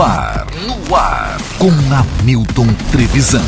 ar, com Hamilton Trevisan.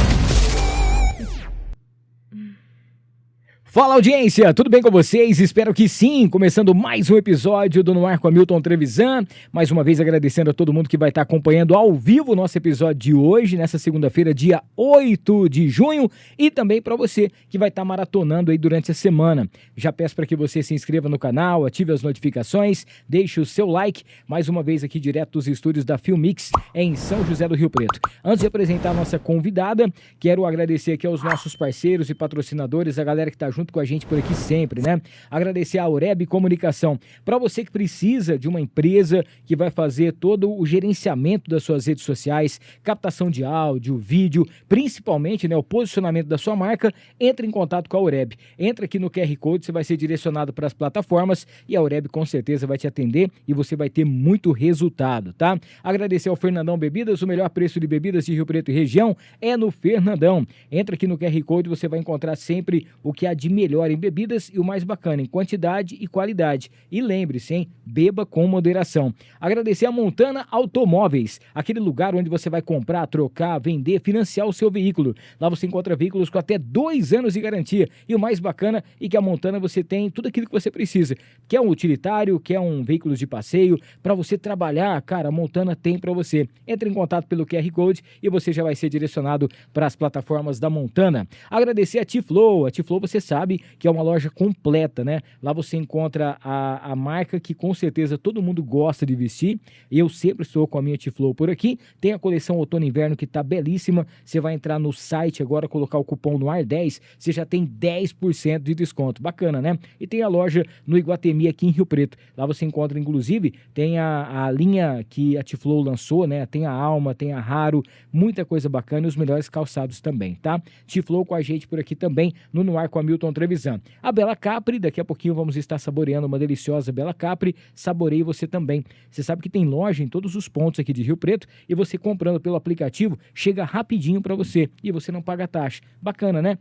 Fala, audiência, tudo bem com vocês? Espero que sim, começando mais um episódio do No Ar com Hamilton Trevisan. Mais uma vez agradecendo a todo mundo que vai estar acompanhando ao vivo o nosso episódio de hoje, nessa segunda-feira, dia 8 de junho, e também para você que vai estar maratonando aí durante a semana. Já peço para que você se inscreva no canal, ative as notificações, deixe o seu like, mais uma vez aqui direto dos estúdios da Filmix, em São José do Rio Preto. Antes de apresentar a nossa convidada, quero agradecer aqui aos nossos parceiros e patrocinadores, a galera que está junto com a gente por aqui sempre, né? Agradecer a Aureb Comunicação. Para você que precisa de uma empresa que vai fazer todo o gerenciamento das suas redes sociais, captação de áudio, vídeo, principalmente, né, o posicionamento da sua marca, entre em contato com a Aureb. Entra aqui no QR Code, você vai ser direcionado para as plataformas e a Aureb com certeza vai te atender e você vai ter muito resultado, tá? Agradecer ao Fernandão Bebidas, o melhor preço de bebidas de Rio Preto e região é no Fernandão. Entra aqui no QR Code, você vai encontrar sempre o que há de melhor em bebidas e o mais bacana em quantidade e qualidade. E lembre-se, hein? Beba com moderação. Agradecer a Montana Automóveis, aquele lugar onde você vai comprar, trocar, vender, financiar o seu veículo. Lá você encontra veículos com até 2 anos de garantia. E o mais bacana é que a Montana você tem tudo aquilo que você precisa. Quer um utilitário, quer um veículo de passeio, para você trabalhar, cara, a Montana tem para você. Entre em contato pelo QR Code e você já vai ser direcionado para as plataformas da Montana. Agradecer a T-Flow. A T-Flow você sabe que é uma loja completa, né? Lá você encontra a marca que com certeza todo mundo gosta de vestir. Eu sempre estou com a minha T-Flow por aqui. Tem a coleção outono e inverno que tá belíssima. Você vai entrar no site agora, colocar o cupom NOAR10, você já tem 10% de desconto. Bacana, né? E tem a loja no Iguatemi aqui em Rio Preto. Lá você encontra, inclusive, tem a linha que a T-Flow lançou, né? Tem a Alma, tem a Raro, muita coisa bacana e os melhores calçados também, tá? T-Flow com a gente por aqui também no Noar com Hamilton Trevisan. A Bela Capri, daqui a pouquinho vamos estar saboreando uma deliciosa Bela Capri. Saboreie você também. Você sabe que tem loja em todos os pontos aqui de Rio Preto e você comprando pelo aplicativo chega rapidinho para você e você não paga taxa. Bacana, né?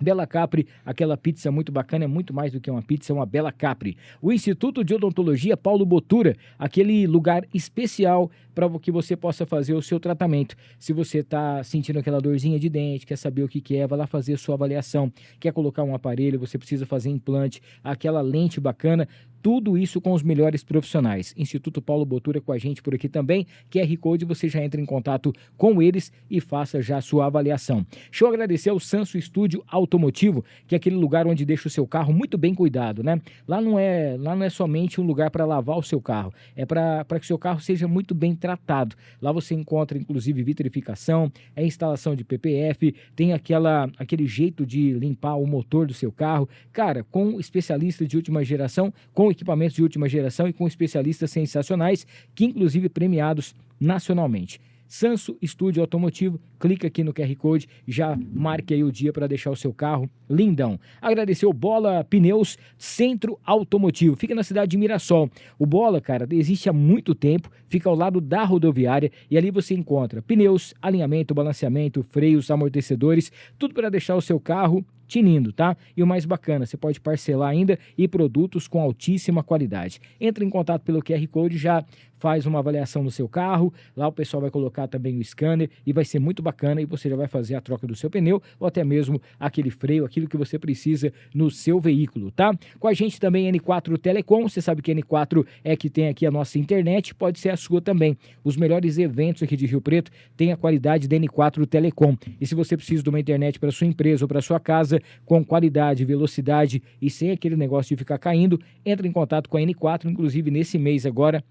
Bela Capri, aquela pizza muito bacana, é muito mais do que uma pizza, é uma Bela Capri. O Instituto de Odontologia Paulo Botura, aquele lugar especial para que você possa fazer o seu tratamento. Se você está sentindo aquela dorzinha de dente, quer saber o que é, vai lá fazer a sua avaliação. Quer colocar um aparelho, você precisa fazer implante, aquela lente bacana, tudo isso com os melhores profissionais. Instituto Paulo Botura com a gente por aqui também. QR Code, você já entra em contato com eles e faça já a sua avaliação. Deixa eu agradecer ao Sanso Estúdio Automotivo, que é aquele lugar onde deixa o seu carro muito bem cuidado, né? Lá não é somente um lugar para lavar o seu carro, é para que o seu carro seja muito bem tratado. Lá você encontra, inclusive, vitrificação, instalação de PPF, tem aquele jeito de limpar o motor do seu carro. Cara, com especialistas de última geração, com equipamentos de última geração e com especialistas sensacionais, que inclusive premiados nacionalmente. Sanso Estúdio Automotivo, clica aqui no QR Code, já marque aí o dia para deixar o seu carro lindão. Agradecer o Bola Pneus Centro Automotivo, fica na cidade de Mirassol. O Bola, cara, existe há muito tempo, fica ao lado da rodoviária e ali você encontra pneus, alinhamento, balanceamento, freios, amortecedores, tudo para deixar o seu carro tinindo, tá? E o mais bacana, você pode parcelar ainda e produtos com altíssima qualidade. Entra em contato pelo QR Code, já faz uma avaliação no seu carro, lá o pessoal vai colocar também o scanner e vai ser muito bacana e você já vai fazer a troca do seu pneu ou até mesmo aquele freio, aquilo que você precisa no seu veículo, tá? Com a gente também N4 Telecom, você sabe que N4 é que tem aqui a nossa internet, pode ser a sua também. Os melhores eventos aqui de Rio Preto têm a qualidade da N4 Telecom. E se você precisa de uma internet para sua empresa ou para sua casa, com qualidade, velocidade e sem aquele negócio de ficar caindo, entra em contato com a N4, inclusive nesse mês agora,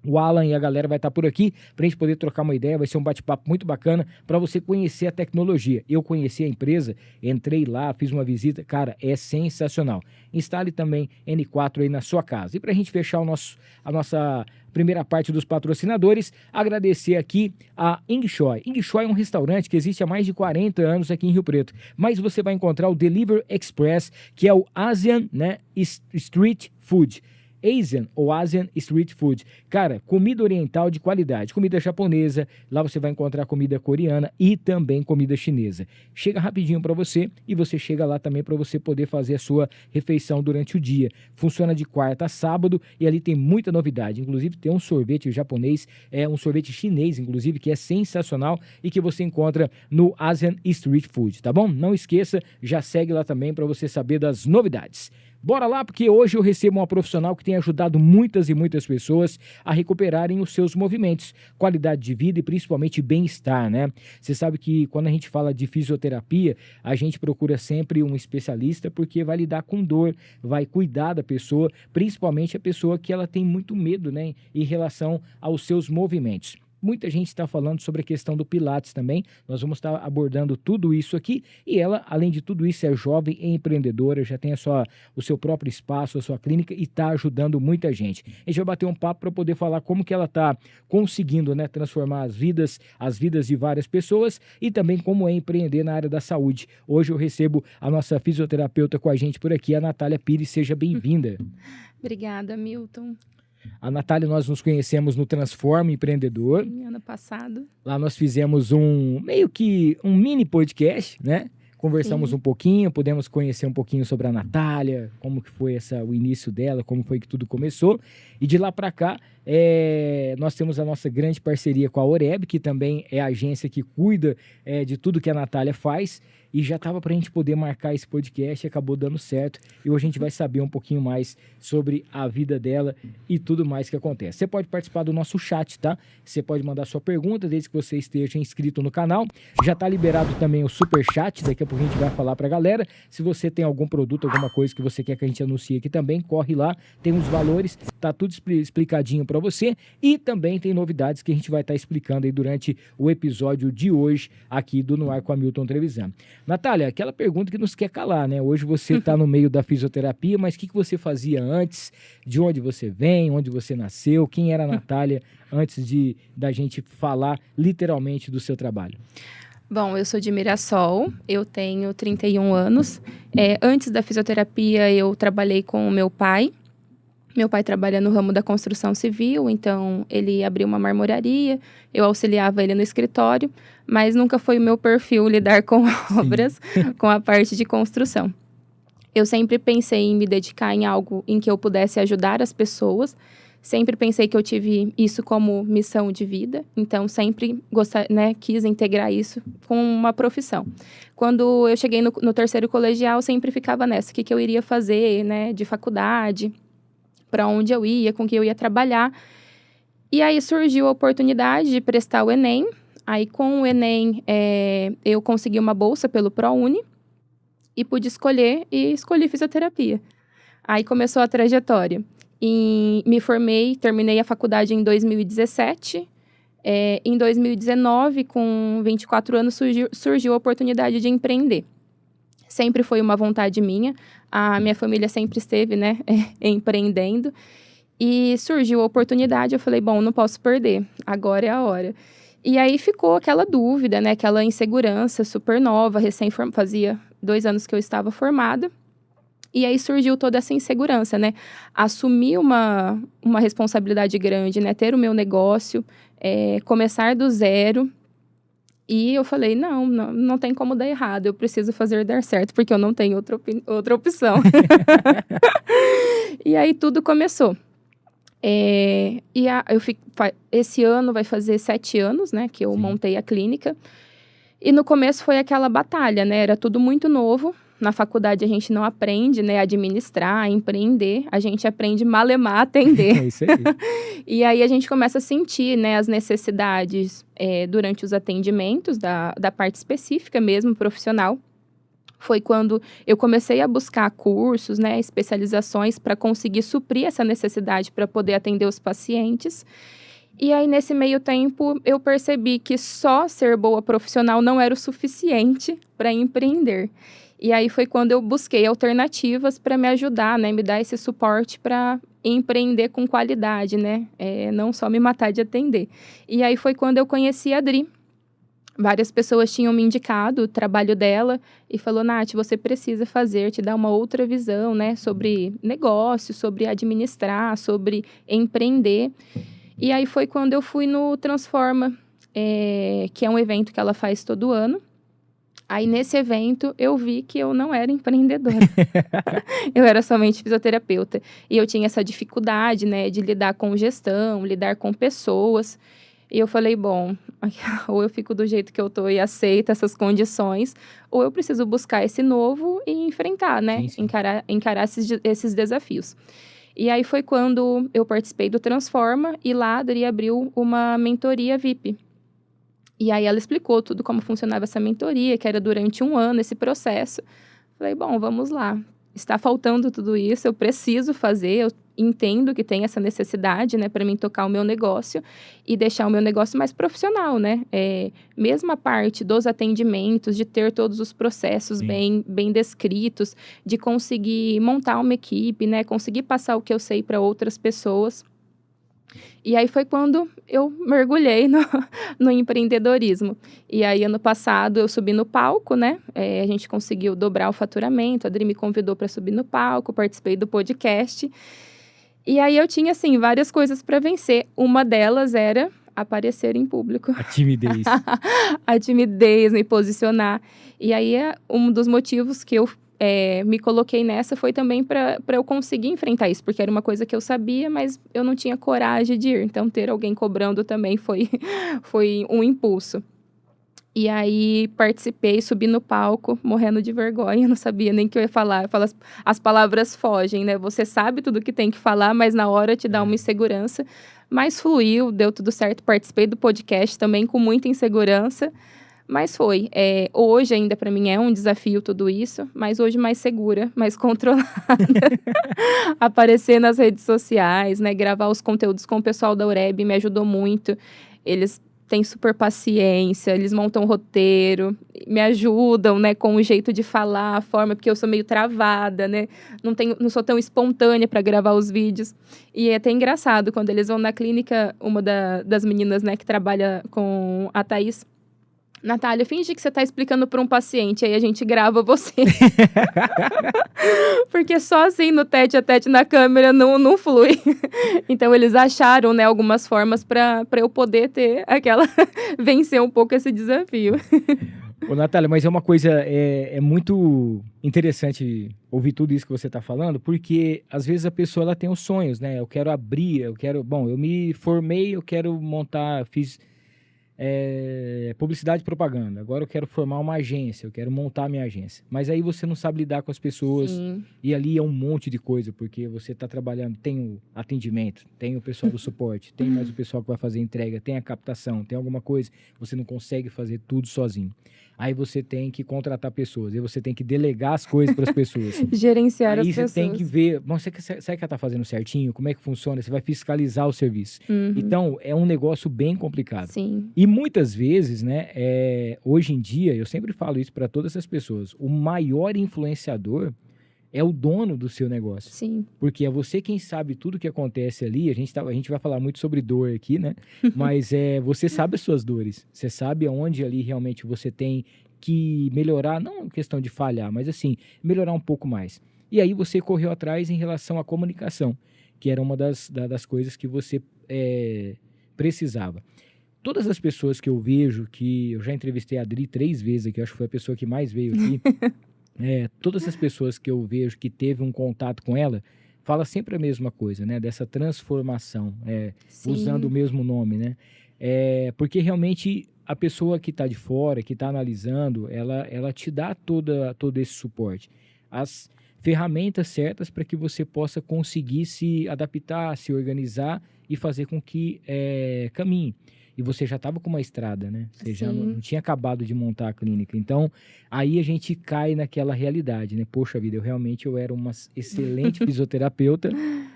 o Alan e a galera vai estar por aqui para a gente poder trocar uma ideia, vai ser um bate-papo muito bacana para você conhecer a tecnologia. Eu conheci a empresa, entrei lá, fiz uma visita, cara, é sensacional. Instale também N4 aí na sua casa. E para a gente fechar a nossa primeira parte dos patrocinadores, agradecer aqui a Ingchoy. Ingchoy é um restaurante que existe há mais de 40 anos aqui em Rio Preto, mas você vai encontrar o Deliver Express, que é o Asian, né, Street Food. Asian ou Asian Street Food. Cara, comida oriental de qualidade, comida japonesa, lá você vai encontrar comida coreana e também comida chinesa. Chega rapidinho para você e você chega lá também para você poder fazer a sua refeição durante o dia. Funciona de quarta a sábado e ali tem muita novidade. Inclusive tem um sorvete japonês, um sorvete chinês, inclusive, que é sensacional e que você encontra no Asian Street Food, tá bom? Não esqueça, já segue lá também para você saber das novidades. Bora lá, porque hoje eu recebo uma profissional que tem ajudado muitas e muitas pessoas a recuperarem os seus movimentos, qualidade de vida e principalmente bem-estar, né? Você sabe que quando a gente fala de fisioterapia, a gente procura sempre um especialista porque vai lidar com dor, vai cuidar da pessoa, principalmente a pessoa que ela tem muito medo, né, em relação aos seus movimentos. Muita gente está falando sobre a questão do Pilates também. Nós vamos estar abordando tudo isso aqui. E ela, além de tudo isso, é jovem, é empreendedora, já tem o seu próprio espaço, a sua clínica e está ajudando muita gente. A gente vai bater um papo para poder falar como que ela está conseguindo, né, transformar as vidas de várias pessoas e também como é empreender na área da saúde. Hoje eu recebo a nossa fisioterapeuta com a gente por aqui, a Natália Pires. Seja bem-vinda. Obrigada, Milton. A Natália, nós nos conhecemos no Transforma Empreendedor. Sim, ano passado. Lá nós fizemos meio que um mini podcast, né? Conversamos um pouquinho, pudemos conhecer um pouquinho sobre a Natália, como que foi o início dela, como foi que tudo começou. E de lá para cá, nós temos a nossa grande parceria com a Oreb, que também é a agência que cuida de tudo que a Natália faz. E já estava para a gente poder marcar esse podcast e acabou dando certo. E hoje a gente vai saber um pouquinho mais sobre a vida dela e tudo mais que acontece. Você pode participar do nosso chat, tá? Você pode mandar sua pergunta desde que você esteja inscrito no canal. Já está liberado também o super chat, daqui a pouco a gente vai falar para a galera. Se você tem algum produto, alguma coisa que você quer que a gente anuncie aqui também, corre lá, tem os valores, tá tudo explicadinho para você. E também tem novidades que a gente vai estar explicando aí durante o episódio de hoje aqui do No Ar com a Milton Trevisan. Natália, aquela pergunta que nos quer calar, né? Hoje você está no meio da fisioterapia, mas o que você fazia antes? De onde você vem? Onde você nasceu? Quem era a Natália antes da gente falar literalmente do seu trabalho? Bom, eu sou de Mirassol, eu tenho 31 anos. Antes da fisioterapia, eu trabalhei com o meu pai. Meu pai trabalha no ramo da construção civil, então ele abriu uma marmoraria, eu auxiliava ele no escritório, mas nunca foi o meu perfil lidar com obras, com a parte de construção. Eu sempre pensei em me dedicar em algo em que eu pudesse ajudar as pessoas, sempre pensei que eu tive isso como missão de vida, então sempre quis integrar isso com uma profissão. Quando eu cheguei no terceiro colegial, sempre ficava nessa, o que eu iria fazer, né, de faculdade, para onde eu ia, com que eu ia trabalhar. E aí surgiu a oportunidade de prestar o Enem. Aí com o Enem eu consegui uma bolsa pelo ProUni e pude escolher e escolhi fisioterapia. Aí começou a trajetória. Me formei, terminei a faculdade em 2017. Em 2019, com 24 anos, surgiu a oportunidade de empreender. Sempre foi uma vontade minha. A minha família sempre esteve, né, empreendendo. E surgiu a oportunidade, eu falei, bom, não posso perder, agora é a hora. E aí ficou aquela dúvida, né, aquela insegurança super nova, fazia 2 anos que eu estava formada. E aí surgiu toda essa insegurança, né? Assumir uma responsabilidade grande, né, ter o meu negócio, começar do zero. E eu falei, não tem como dar errado, eu preciso fazer dar certo, porque eu não tenho outra opção. E aí tudo começou. Esse ano vai fazer 7 anos, né, que eu montei a clínica. E no começo foi aquela batalha, né, era tudo muito novo. Na faculdade a gente não aprende, né, a administrar, a empreender, a gente aprende malemar a atender. É isso aí. E aí a gente começa a sentir, né, as necessidades durante os atendimentos da parte específica mesmo, profissional. Foi quando eu comecei a buscar cursos, né, especializações para conseguir suprir essa necessidade para poder atender os pacientes. E aí, nesse meio tempo, eu percebi que só ser boa profissional não era o suficiente para empreender. E aí foi quando eu busquei alternativas para me ajudar, né, me dar esse suporte para empreender com qualidade, né, não só me matar de atender. E aí foi quando eu conheci a Adri. Várias pessoas tinham me indicado o trabalho dela e falou, Nath, você precisa fazer, te dar uma outra visão, né, sobre negócio, sobre administrar, sobre empreender. E aí foi quando eu fui no Transforma, que é um evento que ela faz todo ano. Aí, nesse evento, eu vi que eu não era empreendedora. Eu era somente fisioterapeuta. E eu tinha essa dificuldade, né, de lidar com gestão, lidar com pessoas. E eu falei, bom, ou eu fico do jeito que eu tô e aceito essas condições, ou eu preciso buscar esse novo e enfrentar, né? Sim, sim. Encarar esses desafios. E aí foi quando eu participei do Transforma e lá a Adri abriu uma mentoria VIP. E aí ela explicou tudo como funcionava essa mentoria, que era durante 1 ano esse processo. Falei, bom, vamos lá. Está faltando tudo isso, eu preciso fazer, eu entendo que tem essa necessidade, né, para mim tocar o meu negócio e deixar o meu negócio mais profissional, né? Mesmo a parte dos atendimentos, de ter todos os processos bem descritos, de conseguir montar uma equipe, né, conseguir passar o que eu sei para outras pessoas. E aí foi quando eu mergulhei no empreendedorismo. E aí, ano passado, eu subi no palco, né? A gente conseguiu dobrar o faturamento, a Adri me convidou para subir no palco, participei do podcast. E aí, eu tinha, assim, várias coisas para vencer. Uma delas era aparecer em público. A timidez. A timidez, me posicionar. E aí, um dos motivos que eu me coloquei nessa foi também para eu conseguir enfrentar isso, porque era uma coisa que eu sabia, mas eu não tinha coragem de ir. Então, ter alguém cobrando também foi um impulso. E aí, participei, subi no palco, morrendo de vergonha, não sabia nem o que eu ia falar. As palavras fogem, né? Você sabe tudo que tem que falar, mas na hora te dá uma insegurança. Mas fluiu, deu tudo certo. Participei do podcast também com muita insegurança. Mas foi. Hoje ainda para mim é um desafio tudo isso, mas hoje mais segura, mais controlada. Aparecer nas redes sociais, né? Gravar os conteúdos com o pessoal da UREB me ajudou muito. Eles têm super paciência, eles montam roteiro, me ajudam, né? Com o jeito de falar, a forma, porque eu sou meio travada, né? Não sou tão espontânea para gravar os vídeos. E é até engraçado, quando eles vão na clínica, uma das meninas, né, que trabalha com a Thaís, Natália, finge que você está explicando para um paciente, aí a gente grava você. Porque só assim no tete a tete na câmera não flui. Então eles acharam, né, algumas formas para eu poder ter vencer um pouco esse desafio. Ô, Natália, mas é uma coisa, é muito interessante ouvir tudo isso que você está falando, porque às vezes a pessoa ela tem os sonhos, né? Eu quero abrir, eu me formei, eu quero montar, fiz publicidade e propaganda. Agora eu quero formar uma agência, eu quero montar a minha agência. Mas aí você não sabe lidar com as pessoas. Sim. E ali é um monte de coisa, porque você está trabalhando, tem o atendimento, tem o pessoal do suporte, tem mais o pessoal que vai fazer entrega, tem a captação, tem alguma coisa, você não consegue fazer tudo sozinho. Aí você tem que contratar pessoas, aí você tem que delegar as coisas para as pessoas. Gerenciar as pessoas. Aí você tem que ver, bom, será que ela está fazendo certinho? Como é que funciona? Você vai fiscalizar o serviço. Então, é um negócio bem complicado. Sim. E muitas vezes, né, hoje em dia, eu sempre falo isso para todas as pessoas, o maior influenciador é o dono do seu negócio. Sim. Porque é você quem sabe tudo que acontece ali. A gente vai falar muito sobre dor aqui, né? Mas você sabe as suas dores. Você sabe aonde ali realmente você tem que melhorar, não questão de falhar, mas assim, melhorar um pouco mais. E aí você correu atrás em relação à comunicação, que era uma das coisas que você precisava. Todas as pessoas que eu vejo, que eu já entrevistei a Adri 3 vezes aqui, acho que foi a pessoa que mais veio aqui, todas as pessoas que eu vejo que teve um contato com ela, fala sempre a mesma coisa, né? Dessa transformação, usando o mesmo nome, né? Porque realmente a pessoa que está de fora, que está analisando, ela te dá todo esse suporte. As ferramentas certas para que você possa conseguir se adaptar, se organizar e fazer com que caminhe. E você já estava com uma estrada, né? Você já não tinha acabado de montar a clínica. Então, aí a gente cai naquela realidade, né? Poxa vida, eu era uma excelente fisioterapeuta,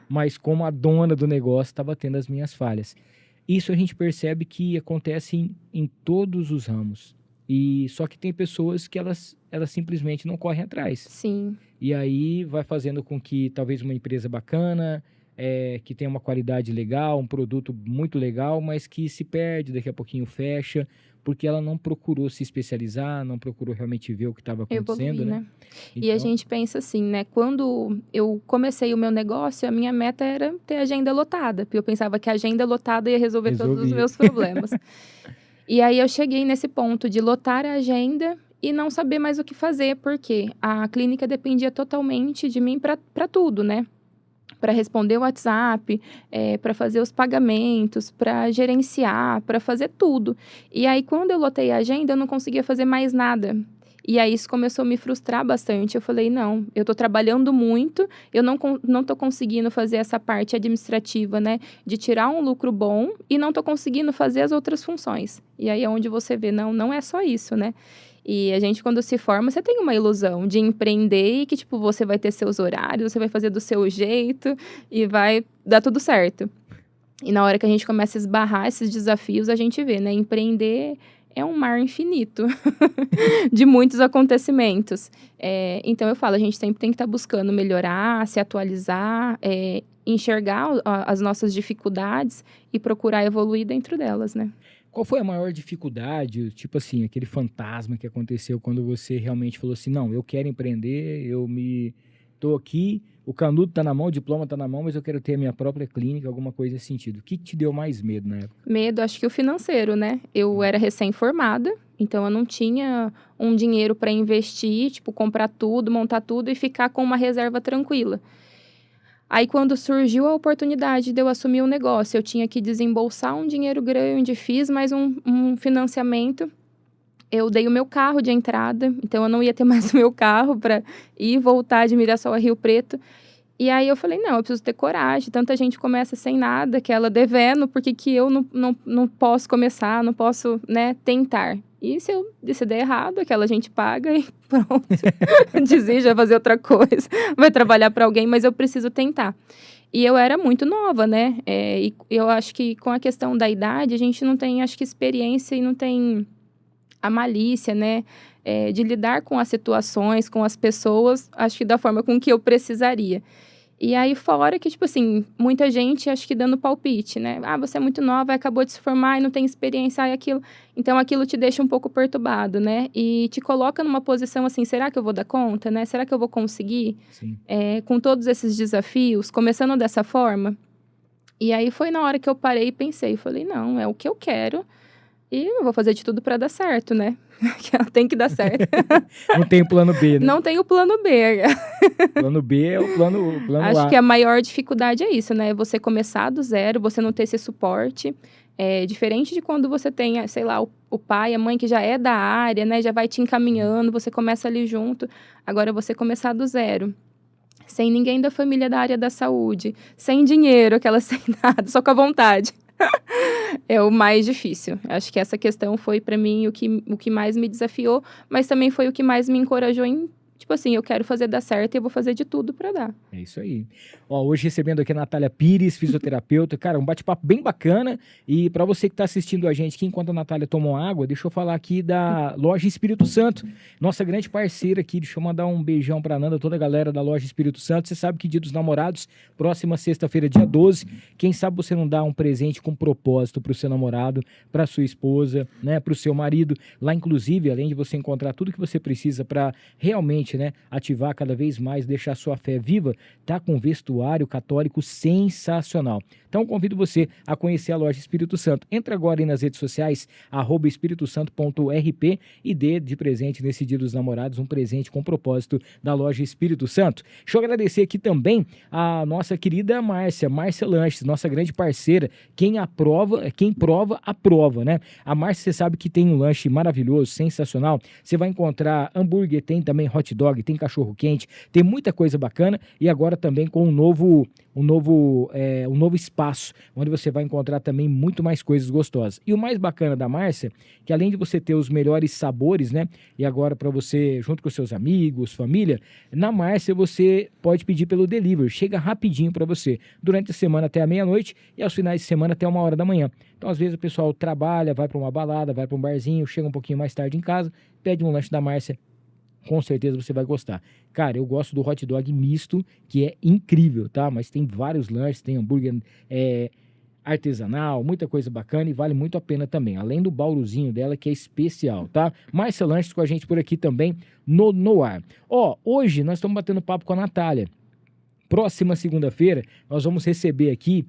mas como a dona do negócio estava tendo as minhas falhas. Isso a gente percebe que acontece em todos os ramos. E só que tem pessoas que elas simplesmente não correm atrás. Sim. E aí vai fazendo com que talvez uma empresa bacana que tem uma qualidade legal, um produto muito legal, mas que se perde, daqui a pouquinho fecha, porque ela não procurou se especializar, não procurou realmente ver o que estava acontecendo, Evoluir, né? né? E a Então, gente pensa assim, né? Quando eu comecei o meu negócio, a minha meta era ter agenda lotada, porque eu pensava que a agenda lotada ia resolver todos os resolvi. meus problemas. E aí eu cheguei nesse ponto de lotar a agenda e não saber mais o que fazer, porque a clínica dependia totalmente de mim para tudo, né? Para responder o WhatsApp, para fazer os pagamentos, para gerenciar, para fazer tudo. E aí, quando eu lotei a agenda, eu não conseguia fazer mais nada. E aí, isso começou a me frustrar bastante. Eu falei, não, eu estou trabalhando muito, eu não estou conseguindo fazer essa parte administrativa, né? De tirar um lucro bom e não estou conseguindo fazer as outras funções. E aí é onde você vê, não é só isso, né? E a gente, quando se forma, você tem uma ilusão de empreender e que, tipo, você vai ter seus horários, você vai fazer do seu jeito e vai dar tudo certo. E na hora que a gente começa a esbarrar esses desafios, a gente vê, né? Empreender é um mar infinito de muitos acontecimentos. Então, eu falo, a gente sempre tem que estar buscando melhorar, se atualizar, enxergar as nossas dificuldades e procurar evoluir dentro delas, né? Qual foi a maior dificuldade, tipo assim, aquele fantasma que aconteceu quando você realmente falou assim, não, eu quero empreender, tô aqui, o canudo tá na mão, o diploma tá na mão, mas eu quero ter a minha própria clínica, alguma coisa nesse sentido. O que te deu mais medo na época? Medo, acho que o financeiro, né? Eu era recém-formada, então eu não tinha um dinheiro para investir, tipo, comprar tudo, montar tudo e ficar com uma reserva tranquila. Aí, quando surgiu a oportunidade de eu assumir um negócio, eu tinha que desembolsar um dinheiro grande, fiz mais um financiamento. Eu dei o meu carro de entrada, então eu não ia ter mais o meu carro para ir e voltar de Mirassol a Rio Preto. E aí eu falei, não, eu preciso ter coragem. Tanta gente começa sem nada, que ela devendo, por que eu não posso começar, não posso, né, tentar? E se der errado, aquela gente paga e pronto. Desiste, vai fazer outra coisa, vai trabalhar para alguém, mas eu preciso tentar. E eu era muito nova, né? E eu acho que com a questão da idade, a gente não tem, acho que, experiência e não tem a malícia, né? De lidar com as situações, com as pessoas, acho que da forma com que eu precisaria. E aí, fora que, tipo assim, muita gente, acho que dando palpite, né? Ah, você é muito nova, acabou de se formar e não tem experiência, e aquilo. Então, aquilo te deixa um pouco perturbado, né? E te coloca numa posição assim, será que eu vou dar conta, né? Será que eu vou conseguir? Sim. Com todos esses desafios, começando dessa forma. E aí, foi na hora que eu parei e pensei, falei, não, é o que eu quero. E eu vou fazer de tudo para dar certo, né? Tem que dar certo. Não tem plano B, né? Não tem o plano B. Plano B é o plano Acho A. que a maior dificuldade é isso, né? Você começar do zero, você não ter esse suporte. Diferente de quando você tem, sei lá, o pai, a mãe que já é da área, né? Já vai te encaminhando, você começa ali junto. Agora, você começar do zero. Sem ninguém da família da área da saúde. Sem dinheiro, aquela sem nada, só com a vontade. É o mais difícil. Acho que essa questão foi, para mim, o que mais me desafiou, mas também foi o que mais me encorajou em, tipo assim, eu quero fazer dar certo e eu vou fazer de tudo para dar. É isso aí. Ó, hoje recebendo aqui a Natália Pires, fisioterapeuta. Cara, um bate-papo bem bacana. E para você que está assistindo a gente aqui, enquanto a Natália tomou água, deixa eu falar aqui da Loja Espírito Santo. Nossa grande parceira aqui. Deixa eu mandar um beijão para a Nanda, toda a galera da Loja Espírito Santo. Você sabe que Dia dos Namorados, próxima sexta-feira, dia 12. Quem sabe você não dá um presente com propósito para o seu namorado, para sua esposa, né, para o seu marido. Lá, inclusive, além de você encontrar tudo que você precisa para realmente, né, ativar cada vez mais, deixar sua fé viva, tá com vestuário católico sensacional. Então, convido você a conhecer a Loja Espírito Santo. Entra agora aí nas redes sociais, @espiritosanto.rp e dê de presente nesse Dia dos Namorados um presente com propósito da Loja Espírito Santo. Deixa eu agradecer aqui também a nossa querida Márcia Lanches, nossa grande parceira. Quem prova, aprova, né? A Márcia, você sabe que tem um lanche maravilhoso, sensacional. Você vai encontrar hambúrguer, tem também hot dog, tem cachorro quente, tem muita coisa bacana e agora também com um novo espaço, onde você vai encontrar também muito mais coisas gostosas. E o mais bacana da Márcia, que além de você ter os melhores sabores, né? E agora para você, junto com seus amigos, família, na Márcia você pode pedir pelo delivery, chega rapidinho para você, durante a semana até a meia-noite e aos finais de semana até 1h da manhã. Então, às vezes, o pessoal trabalha, vai para uma balada, vai para um barzinho, chega um pouquinho mais tarde em casa, pede um lanche da Márcia, com certeza você vai gostar. Cara, eu gosto do hot dog misto, que é incrível, tá? Mas tem vários lanches, tem hambúrguer artesanal, muita coisa bacana e vale muito a pena também. Além do bauruzinho dela, que é especial, tá? Márcia Lanches com a gente por aqui também no ar. Ó, hoje nós estamos batendo papo com a Natália. Próxima segunda-feira, nós vamos receber aqui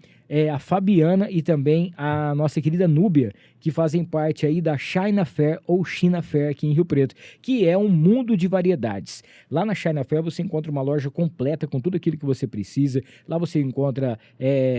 a Fabiana e também a nossa querida Núbia, que fazem parte aí da China Fair ou China Fair aqui em Rio Preto, que é um mundo de variedades. Lá na China Fair você encontra uma loja completa com tudo aquilo que você precisa. Lá você encontra,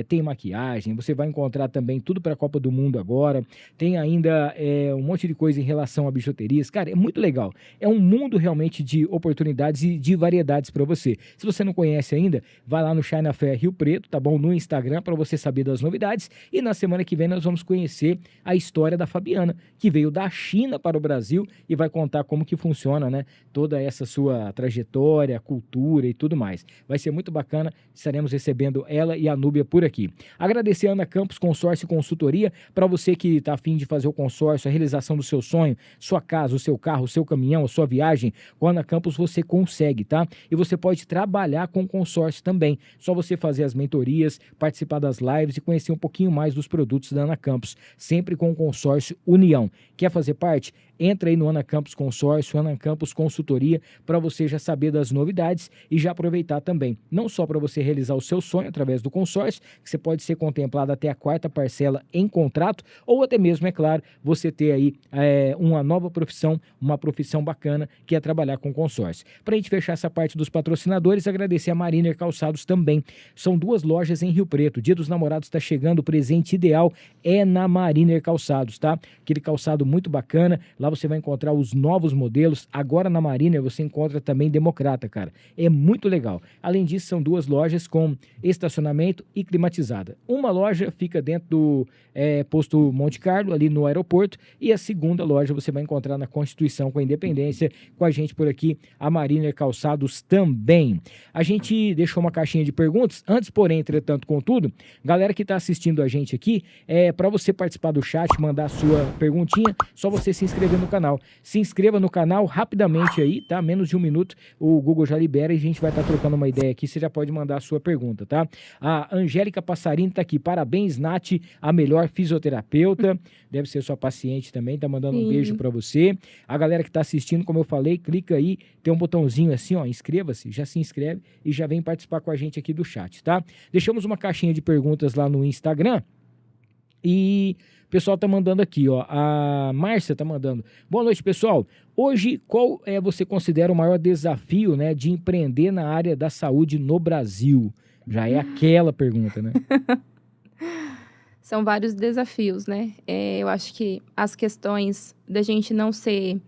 tem maquiagem, você vai encontrar também tudo para a Copa do Mundo agora. Tem ainda um monte de coisa em relação a bijuterias. Cara, é muito legal. É um mundo realmente de oportunidades e de variedades para você. Se você não conhece ainda, vai lá no China Fair Rio Preto, tá bom? No Instagram para você saber das novidades. E na semana que vem nós vamos conhecer a história da Fabiana, que veio da China para o Brasil e vai contar como que funciona, né? Toda essa sua trajetória, cultura e tudo mais. Vai ser muito bacana. Estaremos recebendo ela e a Núbia por aqui. Agradecer a Ana Campos Consórcio e Consultoria, para você que está a fim de fazer o consórcio, a realização do seu sonho, sua casa, o seu carro, o seu caminhão, a sua viagem, com a Ana Campos você consegue, tá? E você pode trabalhar com consórcio também. Só você fazer as mentorias, participar das lives e conhecer um pouquinho mais dos produtos da Ana Campos, sempre com o consórcio União. Quer fazer parte? Entra aí no Ana Campos Consórcio, Ana Campos Consultoria, para você já saber das novidades e já aproveitar também. Não só para você realizar o seu sonho através do consórcio, que você pode ser contemplado até a 4ª parcela em contrato, ou até mesmo, é claro, você ter aí uma nova profissão, uma profissão bacana, que é trabalhar com consórcio. Para a gente fechar essa parte dos patrocinadores, agradecer a Mariner Calçados também. São 2 lojas em Rio Preto. Dia dos Namorados está chegando, o presente ideal é na Mariner Calçados, tá? Aquele calçado muito bacana. Lá você vai encontrar os novos modelos. Agora na Mariner você encontra também Democrata, cara. É muito legal. Além disso, são 2 lojas com estacionamento e climatizada. Uma loja fica dentro do posto Monte Carlo, ali no aeroporto, e a segunda loja você vai encontrar na Constituição com a Independência. Com a gente por aqui, a Mariner Calçados também. A gente deixou uma caixinha de perguntas. Antes, porém, entretanto, contudo, galera que está assistindo a gente aqui, para você participar do chat, mandar a sua perguntinha, só você se inscrever no canal. Se inscreva no canal rapidamente aí, tá? Menos de 1 minuto, o Google já libera e a gente vai estar trocando uma ideia aqui, você já pode mandar a sua pergunta, tá? A Angélica Passarini tá aqui, parabéns, Nath, a melhor fisioterapeuta, deve ser sua paciente também, tá mandando um beijo para você. A galera que tá assistindo, como eu falei, clica aí, tem um botãozinho assim, ó, inscreva-se, já se inscreve e já vem participar com a gente aqui do chat, tá? Deixamos uma caixinha de perguntas lá no Instagram e o pessoal tá mandando aqui, ó, a Márcia tá mandando. Boa noite, pessoal. Hoje, qual você considera o maior desafio, né, de empreender na área da saúde no Brasil? Já é aquela pergunta, né? São vários desafios, né? Eu acho que as questões da gente não ser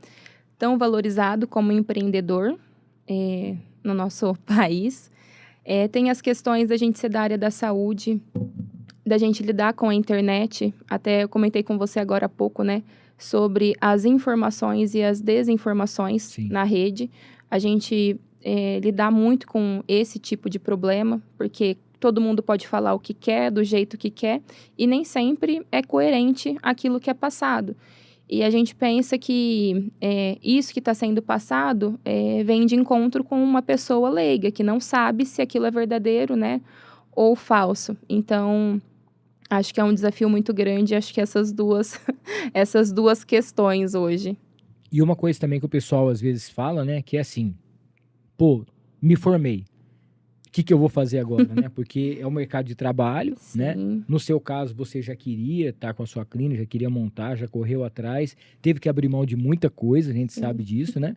tão valorizado como empreendedor no nosso país. Tem as questões da gente ser da área da saúde, da gente lidar com a internet. Até eu comentei com você agora há pouco, né? Sobre as informações e as desinformações Sim. na rede. A gente lidar muito com esse tipo de problema, porque todo mundo pode falar o que quer, do jeito que quer, e nem sempre é coerente aquilo que é passado. E a gente pensa que isso que está sendo passado vem de encontro com uma pessoa leiga, que não sabe se aquilo é verdadeiro, né, ou falso. Então, acho que é um desafio muito grande, acho que essas duas questões hoje. E uma coisa também que o pessoal às vezes fala, né, que é assim, pô, me formei. O que eu vou fazer agora, né? Porque é o mercado de trabalho, Sim. né? No seu caso, você já queria estar com a sua clínica, já queria montar, já correu atrás, teve que abrir mão de muita coisa, a gente sabe disso, né?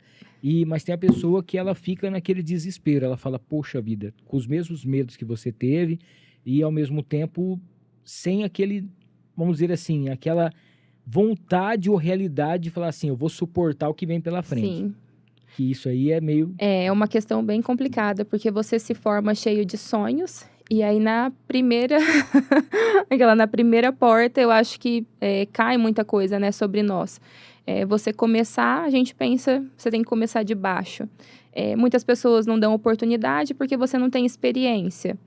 Mas tem a pessoa que ela fica naquele desespero, ela fala, poxa vida, com os mesmos medos que você teve e ao mesmo tempo sem aquele, vamos dizer assim, aquela vontade ou realidade de falar assim, eu vou suportar o que vem pela frente. Sim. Que isso aí é meio... É uma questão bem complicada, porque você se forma cheio de sonhos, e aí na primeira porta, eu acho que cai muita coisa, né, sobre nós. Você começar, a gente pensa, você tem que começar de baixo. Muitas pessoas não dão oportunidade porque você não tem experiência.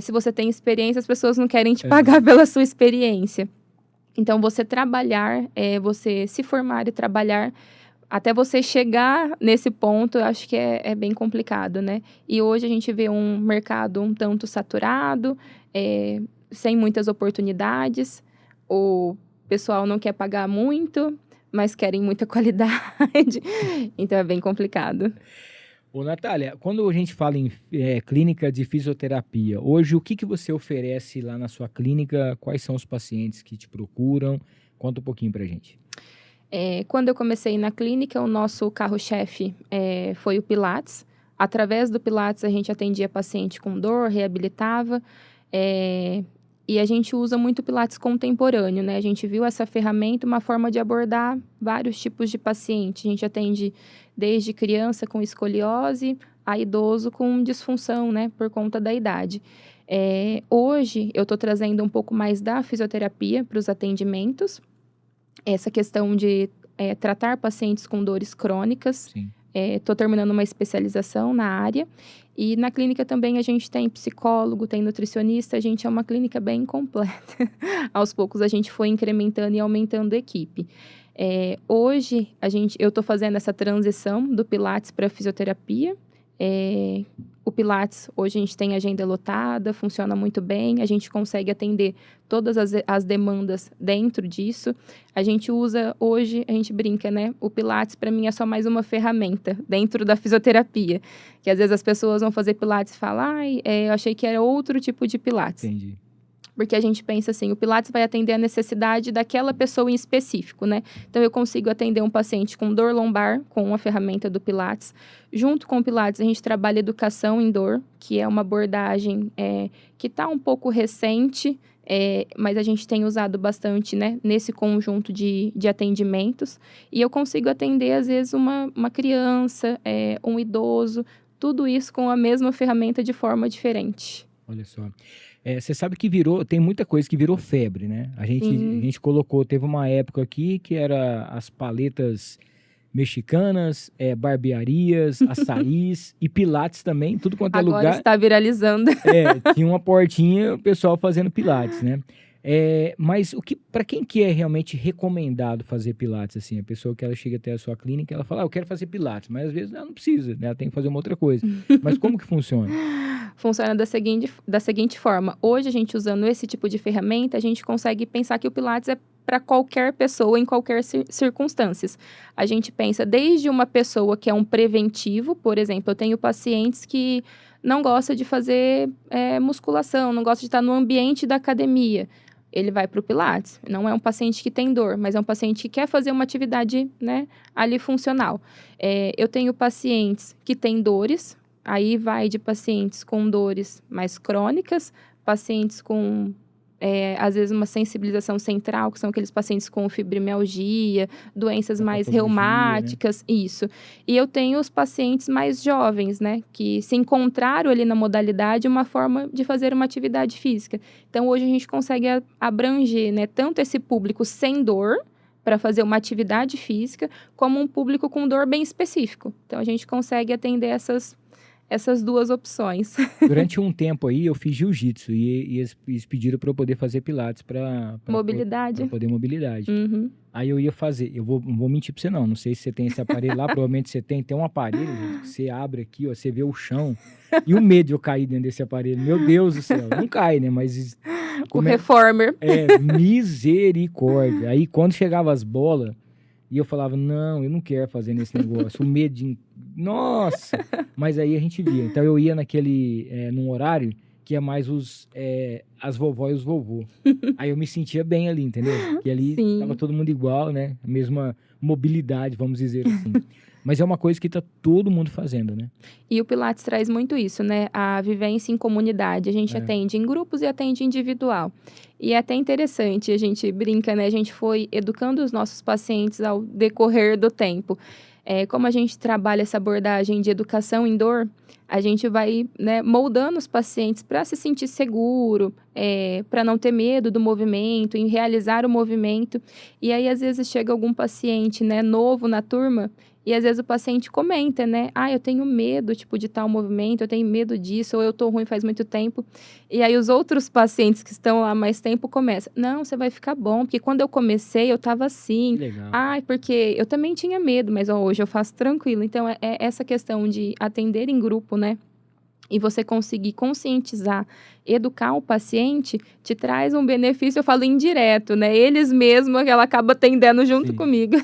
Se você tem experiência, as pessoas não querem te pagar pela sua experiência. Então, você trabalhar, você se formar e trabalhar até você chegar nesse ponto, eu acho que é bem complicado, né? E hoje a gente vê um mercado um tanto saturado, sem muitas oportunidades. O pessoal não quer pagar muito, mas querem muita qualidade. Então, é bem complicado. Ô, Natália, quando a gente fala em clínica de fisioterapia, hoje o que você oferece lá na sua clínica? Quais são os pacientes que te procuram? Conta um pouquinho pra gente. Quando eu comecei na clínica, o nosso carro-chefe foi o Pilates. Através do Pilates, a gente atendia paciente com dor, reabilitava. E a gente usa muito o Pilates contemporâneo, né? A gente viu essa ferramenta, uma forma de abordar vários tipos de paciente. A gente atende desde criança com escoliose a idoso com disfunção, né? Por conta da idade. Hoje, eu estou trazendo um pouco mais da fisioterapia para os atendimentos. Essa questão de tratar pacientes com dores crônicas. Sim. Estou terminando uma especialização na área. E na clínica também a gente tem psicólogo, tem nutricionista. A gente é uma clínica bem completa. Aos poucos a gente foi incrementando e aumentando a equipe. Hoje, eu estou fazendo essa transição do Pilates para a fisioterapia. O Pilates, hoje a gente tem agenda lotada, funciona muito bem, a gente consegue atender todas as demandas dentro disso. A gente usa, hoje, a gente brinca, né? O Pilates, para mim, é só mais uma ferramenta dentro da fisioterapia. Que às vezes as pessoas vão fazer Pilates e falam, eu achei que era outro tipo de Pilates. Entendi. Porque a gente pensa assim, o Pilates vai atender a necessidade daquela pessoa em específico, né? Então, eu consigo atender um paciente com dor lombar, com a ferramenta do Pilates. Junto com o Pilates, a gente trabalha educação em dor, que é uma abordagem que está um pouco recente, mas a gente tem usado bastante, né? Nesse conjunto de atendimentos. E eu consigo atender, às vezes, uma criança, um idoso, tudo isso com a mesma ferramenta de forma diferente. Olha só. Você sabe que tem muita coisa que virou febre, né? A gente teve uma época aqui que era as paletas mexicanas, barbearias, açaís e pilates também, tudo quanto é lugar. Agora está viralizando. Tinha uma portinha, o pessoal fazendo pilates, né? Mas para quem que é realmente recomendado fazer pilates, assim? A pessoa que ela chega até a sua clínica, ela fala, eu quero fazer pilates, mas às vezes ela não precisa, né? Ela tem que fazer uma outra coisa. Mas como que funciona? Funciona da seguinte forma. Hoje, a gente usando esse tipo de ferramenta, a gente consegue pensar que o Pilates é para qualquer pessoa, em qualquer circunstâncias. A gente pensa desde uma pessoa que é um preventivo, por exemplo, eu tenho pacientes que não gostam de fazer musculação, não gostam de estar no ambiente da academia. Ele vai para o Pilates. Não é um paciente que tem dor, mas é um paciente que quer fazer uma atividade, né, ali funcional. Eu tenho pacientes que têm dores. Aí vai de pacientes com dores mais crônicas, pacientes com, às vezes, uma sensibilização central, que são aqueles pacientes com fibromialgia, doenças mais reumáticas, né? Isso. E eu tenho os pacientes mais jovens, né, que se encontraram ali na modalidade uma forma de fazer uma atividade física. Então, hoje a gente consegue abranger, né, tanto esse público sem dor, para fazer uma atividade física, como um público com dor bem específico. Então, a gente consegue atender essas duas opções. Durante um tempo aí, eu fiz jiu-jitsu e eles pediram para eu poder fazer pilates para mobilidade. Para poder mobilidade. Uhum. Aí eu ia fazer, não vou mentir para você não sei se você tem esse aparelho lá, provavelmente você tem um aparelho, gente, que você abre aqui, ó, você vê o chão, e o medo de eu cair dentro desse aparelho, meu Deus do céu, não cai, né, mas... O reformer. Misericórdia. Aí quando chegava as bolas, e eu falava, não, eu não quero fazer nesse negócio, o medo de... Nossa! Mas aí a gente via. Então eu ia num horário que é mais as vovó e os vovô. Aí eu me sentia bem ali, entendeu? Que ali Sim. tava todo mundo igual, né? A mesma mobilidade, vamos dizer assim. Mas é uma coisa que tá todo mundo fazendo, né? E o Pilates traz muito isso, né? A vivência em comunidade. A gente atende em grupos e atende individual. E é até interessante, a gente brinca, né? A gente foi educando os nossos pacientes ao decorrer do tempo. Como a gente trabalha essa abordagem de educação em dor, a gente vai, né, moldando os pacientes para se sentir seguro, para não ter medo do movimento, em realizar o movimento. E aí, às vezes, chega algum paciente, né, novo na turma E às vezes o paciente comenta, né? Ah, eu tenho medo, tipo, de tal movimento, eu tenho medo disso, ou eu tô ruim faz muito tempo. E aí os outros pacientes que estão lá há mais tempo começam, não, você vai ficar bom, porque quando eu comecei eu tava assim. Que legal. Ai, porque eu também tinha medo, mas ó, hoje eu faço tranquilo. Então, é essa questão de atender em grupo, né? E você conseguir conscientizar, educar o paciente, te traz um benefício, eu falo indireto, né? Eles mesmos, ela acaba atendendo junto Sim. comigo.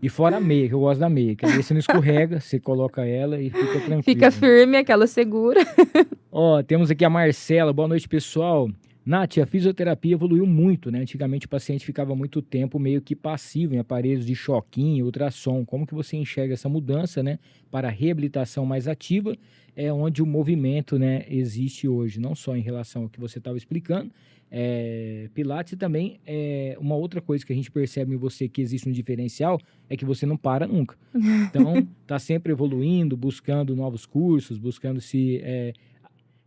E fora a meia, que eu gosto da meia, que aí você não escorrega, você coloca ela e fica tranquilo. Fica firme, aquela segura. Ó, temos aqui a Marcela. Boa noite, pessoal. Nath, a fisioterapia evoluiu muito, né? Antigamente o paciente ficava muito tempo meio que passivo em aparelhos de choquinho, ultrassom. Como que você enxerga essa mudança, né? Para a reabilitação mais ativa, é onde o movimento, né, existe hoje, não só em relação ao que você estava explicando, Pilates e também uma outra coisa que a gente percebe em você que existe um diferencial é que você não para nunca. Então, tá sempre evoluindo, buscando novos cursos, buscando se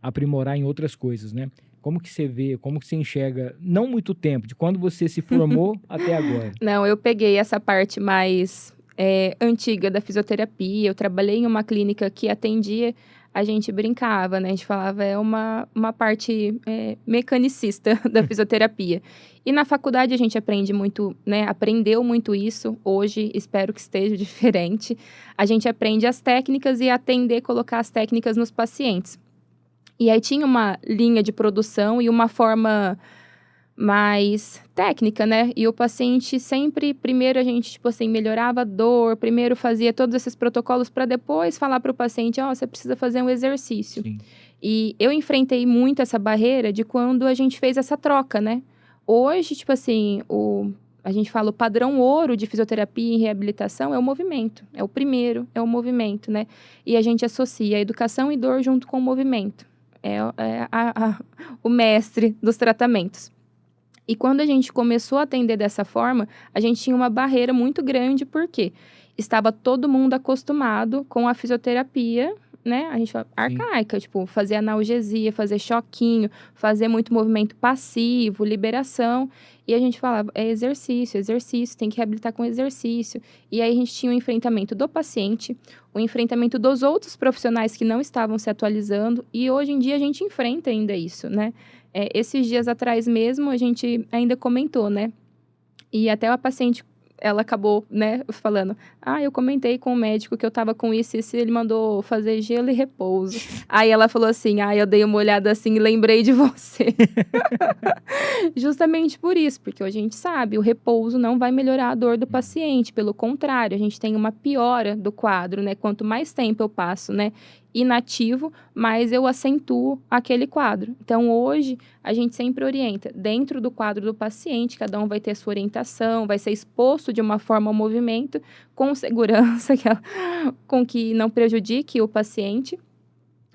aprimorar em outras coisas, né? Como que você vê, como que você enxerga, não muito tempo, de quando você se formou até agora? Não, eu peguei essa parte mais antiga da fisioterapia. Eu trabalhei em uma clínica que atendia, a gente brincava, né? A gente falava, é uma parte mecanicista da fisioterapia. E na faculdade a gente aprende muito, né? Aprendeu muito isso. Hoje, espero que esteja diferente. A gente aprende as técnicas e atender, colocar as técnicas nos pacientes. E aí tinha uma linha de produção e uma forma mais técnica, né? E o paciente sempre, primeiro a gente, tipo assim, melhorava a dor, primeiro fazia todos esses protocolos para depois falar para o paciente, ó, você precisa fazer um exercício. Sim. E eu enfrentei muito essa barreira de quando a gente fez essa troca, né? Hoje, tipo assim, a gente fala o padrão ouro de fisioterapia e reabilitação é o movimento. É o primeiro, é o movimento, né? E a gente associa a educação e dor junto com o movimento. O mestre dos tratamentos. E quando a gente começou a atender dessa forma, a gente tinha uma barreira muito grande, porque estava todo mundo acostumado com a fisioterapia, né? A gente fala arcaica, tipo, fazer analgesia, fazer choquinho, fazer muito movimento passivo, liberação. E a gente falava, é exercício, tem que reabilitar com exercício. E aí a gente tinha o enfrentamento do paciente, o enfrentamento dos outros profissionais que não estavam se atualizando. E hoje em dia a gente enfrenta ainda isso, né? Esses dias atrás mesmo, a gente ainda comentou, né? E até a paciente, ela acabou, né, falando, eu comentei com o médico que eu tava com isso e ele mandou fazer gelo e repouso. Aí ela falou assim, eu dei uma olhada assim e lembrei de você. Justamente por isso, porque hoje a gente sabe, o repouso não vai melhorar a dor do paciente, pelo contrário, a gente tem uma piora do quadro, né? Quanto mais tempo eu passo, né, inativo, mais eu acentuo aquele quadro. Então, hoje, a gente sempre orienta dentro do quadro do paciente, cada um vai ter a sua orientação, vai ser exposto de uma forma ao movimento, com segurança, com que não prejudique o paciente.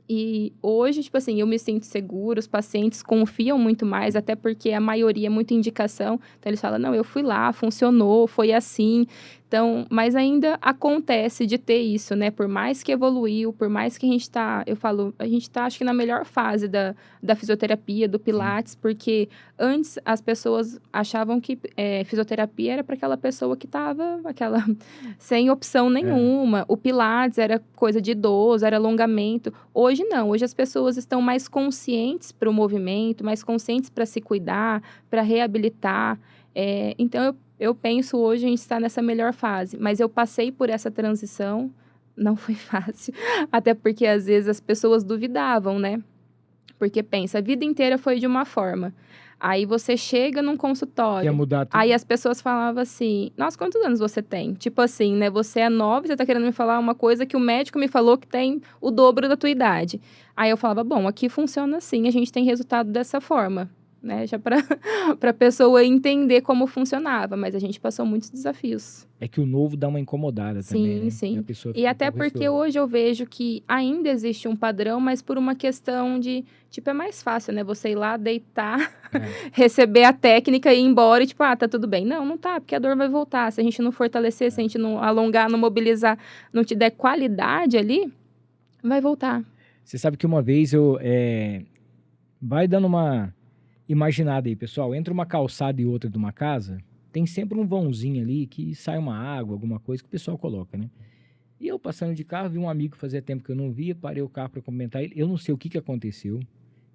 E hoje, tipo assim, eu me sinto segura, os pacientes confiam muito mais, até porque a maioria é muita indicação. Então, eles falam, não, eu fui lá, funcionou, foi assim. Então, mas ainda acontece de ter isso, né? Por mais que evoluiu, por mais que a gente tá, eu falo, a gente tá, acho que na melhor fase da fisioterapia, do Pilates, porque antes as pessoas achavam que fisioterapia era para aquela pessoa que tava sem opção nenhuma. O Pilates era coisa de idoso, era alongamento. Hoje não, hoje as pessoas estão mais conscientes para o movimento, mais conscientes para se cuidar, para reabilitar. Então, eu penso hoje a gente está nessa melhor fase, mas eu passei por essa transição, não foi fácil, até porque às vezes as pessoas duvidavam, né? Porque pensa, a vida inteira foi de uma forma. Aí você chega num consultório, Quer mudar tudo? aí as pessoas falavam assim, nossa, quantos anos você tem? Tipo assim, né, você é nova, você tá querendo me falar uma coisa que o médico me falou que tem o dobro da tua idade. Aí eu falava, bom, aqui funciona assim, a gente tem resultado dessa forma, né, já para a pessoa entender como funcionava, mas a gente passou muitos desafios. É que o novo dá uma incomodada também, né? Sim. A pessoa E fica até um pouco porque receosa. hoje eu vejo que ainda existe um padrão, mas por uma questão de, tipo, é mais fácil, né? Você ir lá, deitar, receber a técnica e ir embora e, tipo, tá tudo bem. Não tá, porque a dor vai voltar. Se a gente não fortalecer, se a gente não alongar, não mobilizar, não te der qualidade ali, vai voltar. Você sabe que uma vez eu... vai dando uma imaginada aí, pessoal. Entre uma calçada e outra de uma casa, tem sempre um vãozinho ali que sai uma água, alguma coisa que o pessoal coloca, né? E eu passando de carro, vi um amigo que fazia tempo que eu não via, parei o carro para cumprimentar ele. Eu não sei o que aconteceu,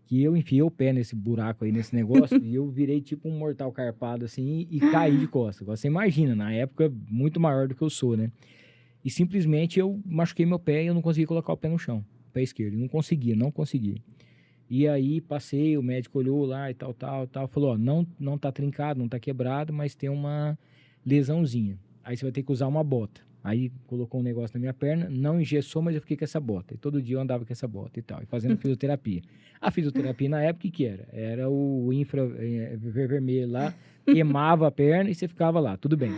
que eu enfiei o pé nesse buraco aí, nesse negócio, e eu virei tipo um mortal carpado assim e caí de costas. Agora você imagina, na época, muito maior do que eu sou, né? E simplesmente eu machuquei meu pé e eu não consegui colocar o pé no chão, o pé esquerdo. Não conseguia. E aí passei, o médico olhou lá e tal, falou, ó, não tá trincado, não tá quebrado, mas tem uma lesãozinha. Aí você vai ter que usar uma bota. Aí colocou um negócio na minha perna, não engessou, mas eu fiquei com essa bota. E todo dia eu andava com essa bota e tal, e fazendo fisioterapia. A fisioterapia na época, o que era? Era o infravermelho lá, queimava a perna e você ficava lá, tudo bem.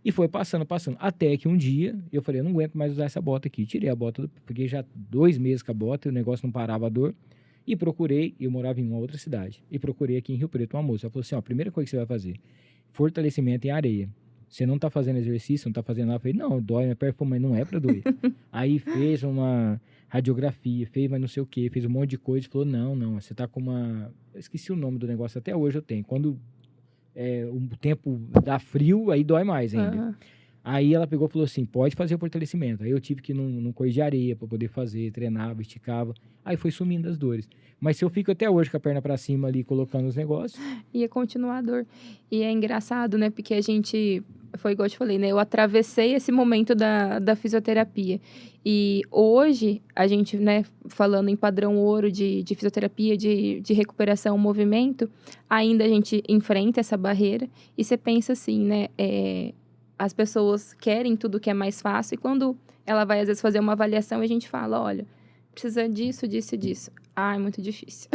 E foi passando. Até que um dia, eu falei, eu não aguento mais usar essa bota aqui. Tirei a bota, fiquei já 2 meses com a bota, e o negócio não parava a dor. E procurei, eu morava em uma outra cidade, e procurei aqui em Rio Preto uma moça. Ela falou assim, ó, a primeira coisa que você vai fazer, fortalecimento em areia. Você não tá fazendo exercício, não tá fazendo nada. Eu falei, não, dói minha perna, mas não é pra doer. Aí fez uma radiografia, fez mas não sei o que, fez um monte de coisa, falou, não, você tá com uma... Eu esqueci o nome do negócio, até hoje eu tenho. Quando o tempo dá frio, aí dói mais ainda. Uhum. Aí ela pegou e falou assim, pode fazer o fortalecimento. Aí eu tive que ir num coisa de areia para poder fazer, treinava, esticava. Aí foi sumindo as dores. Mas se eu fico até hoje com a perna para cima ali, colocando os negócios... Ia continuar a dor. E é engraçado, né? Porque a gente... Foi igual eu te falei, né? Eu atravessei esse momento da fisioterapia. E hoje, a gente, né? Falando em padrão ouro de fisioterapia, de recuperação, movimento, ainda a gente enfrenta essa barreira. E você pensa assim, né? As pessoas querem tudo que é mais fácil. E quando ela vai, às vezes, fazer uma avaliação, a gente fala, olha, precisa disso, disso e disso. Ah, é muito difícil.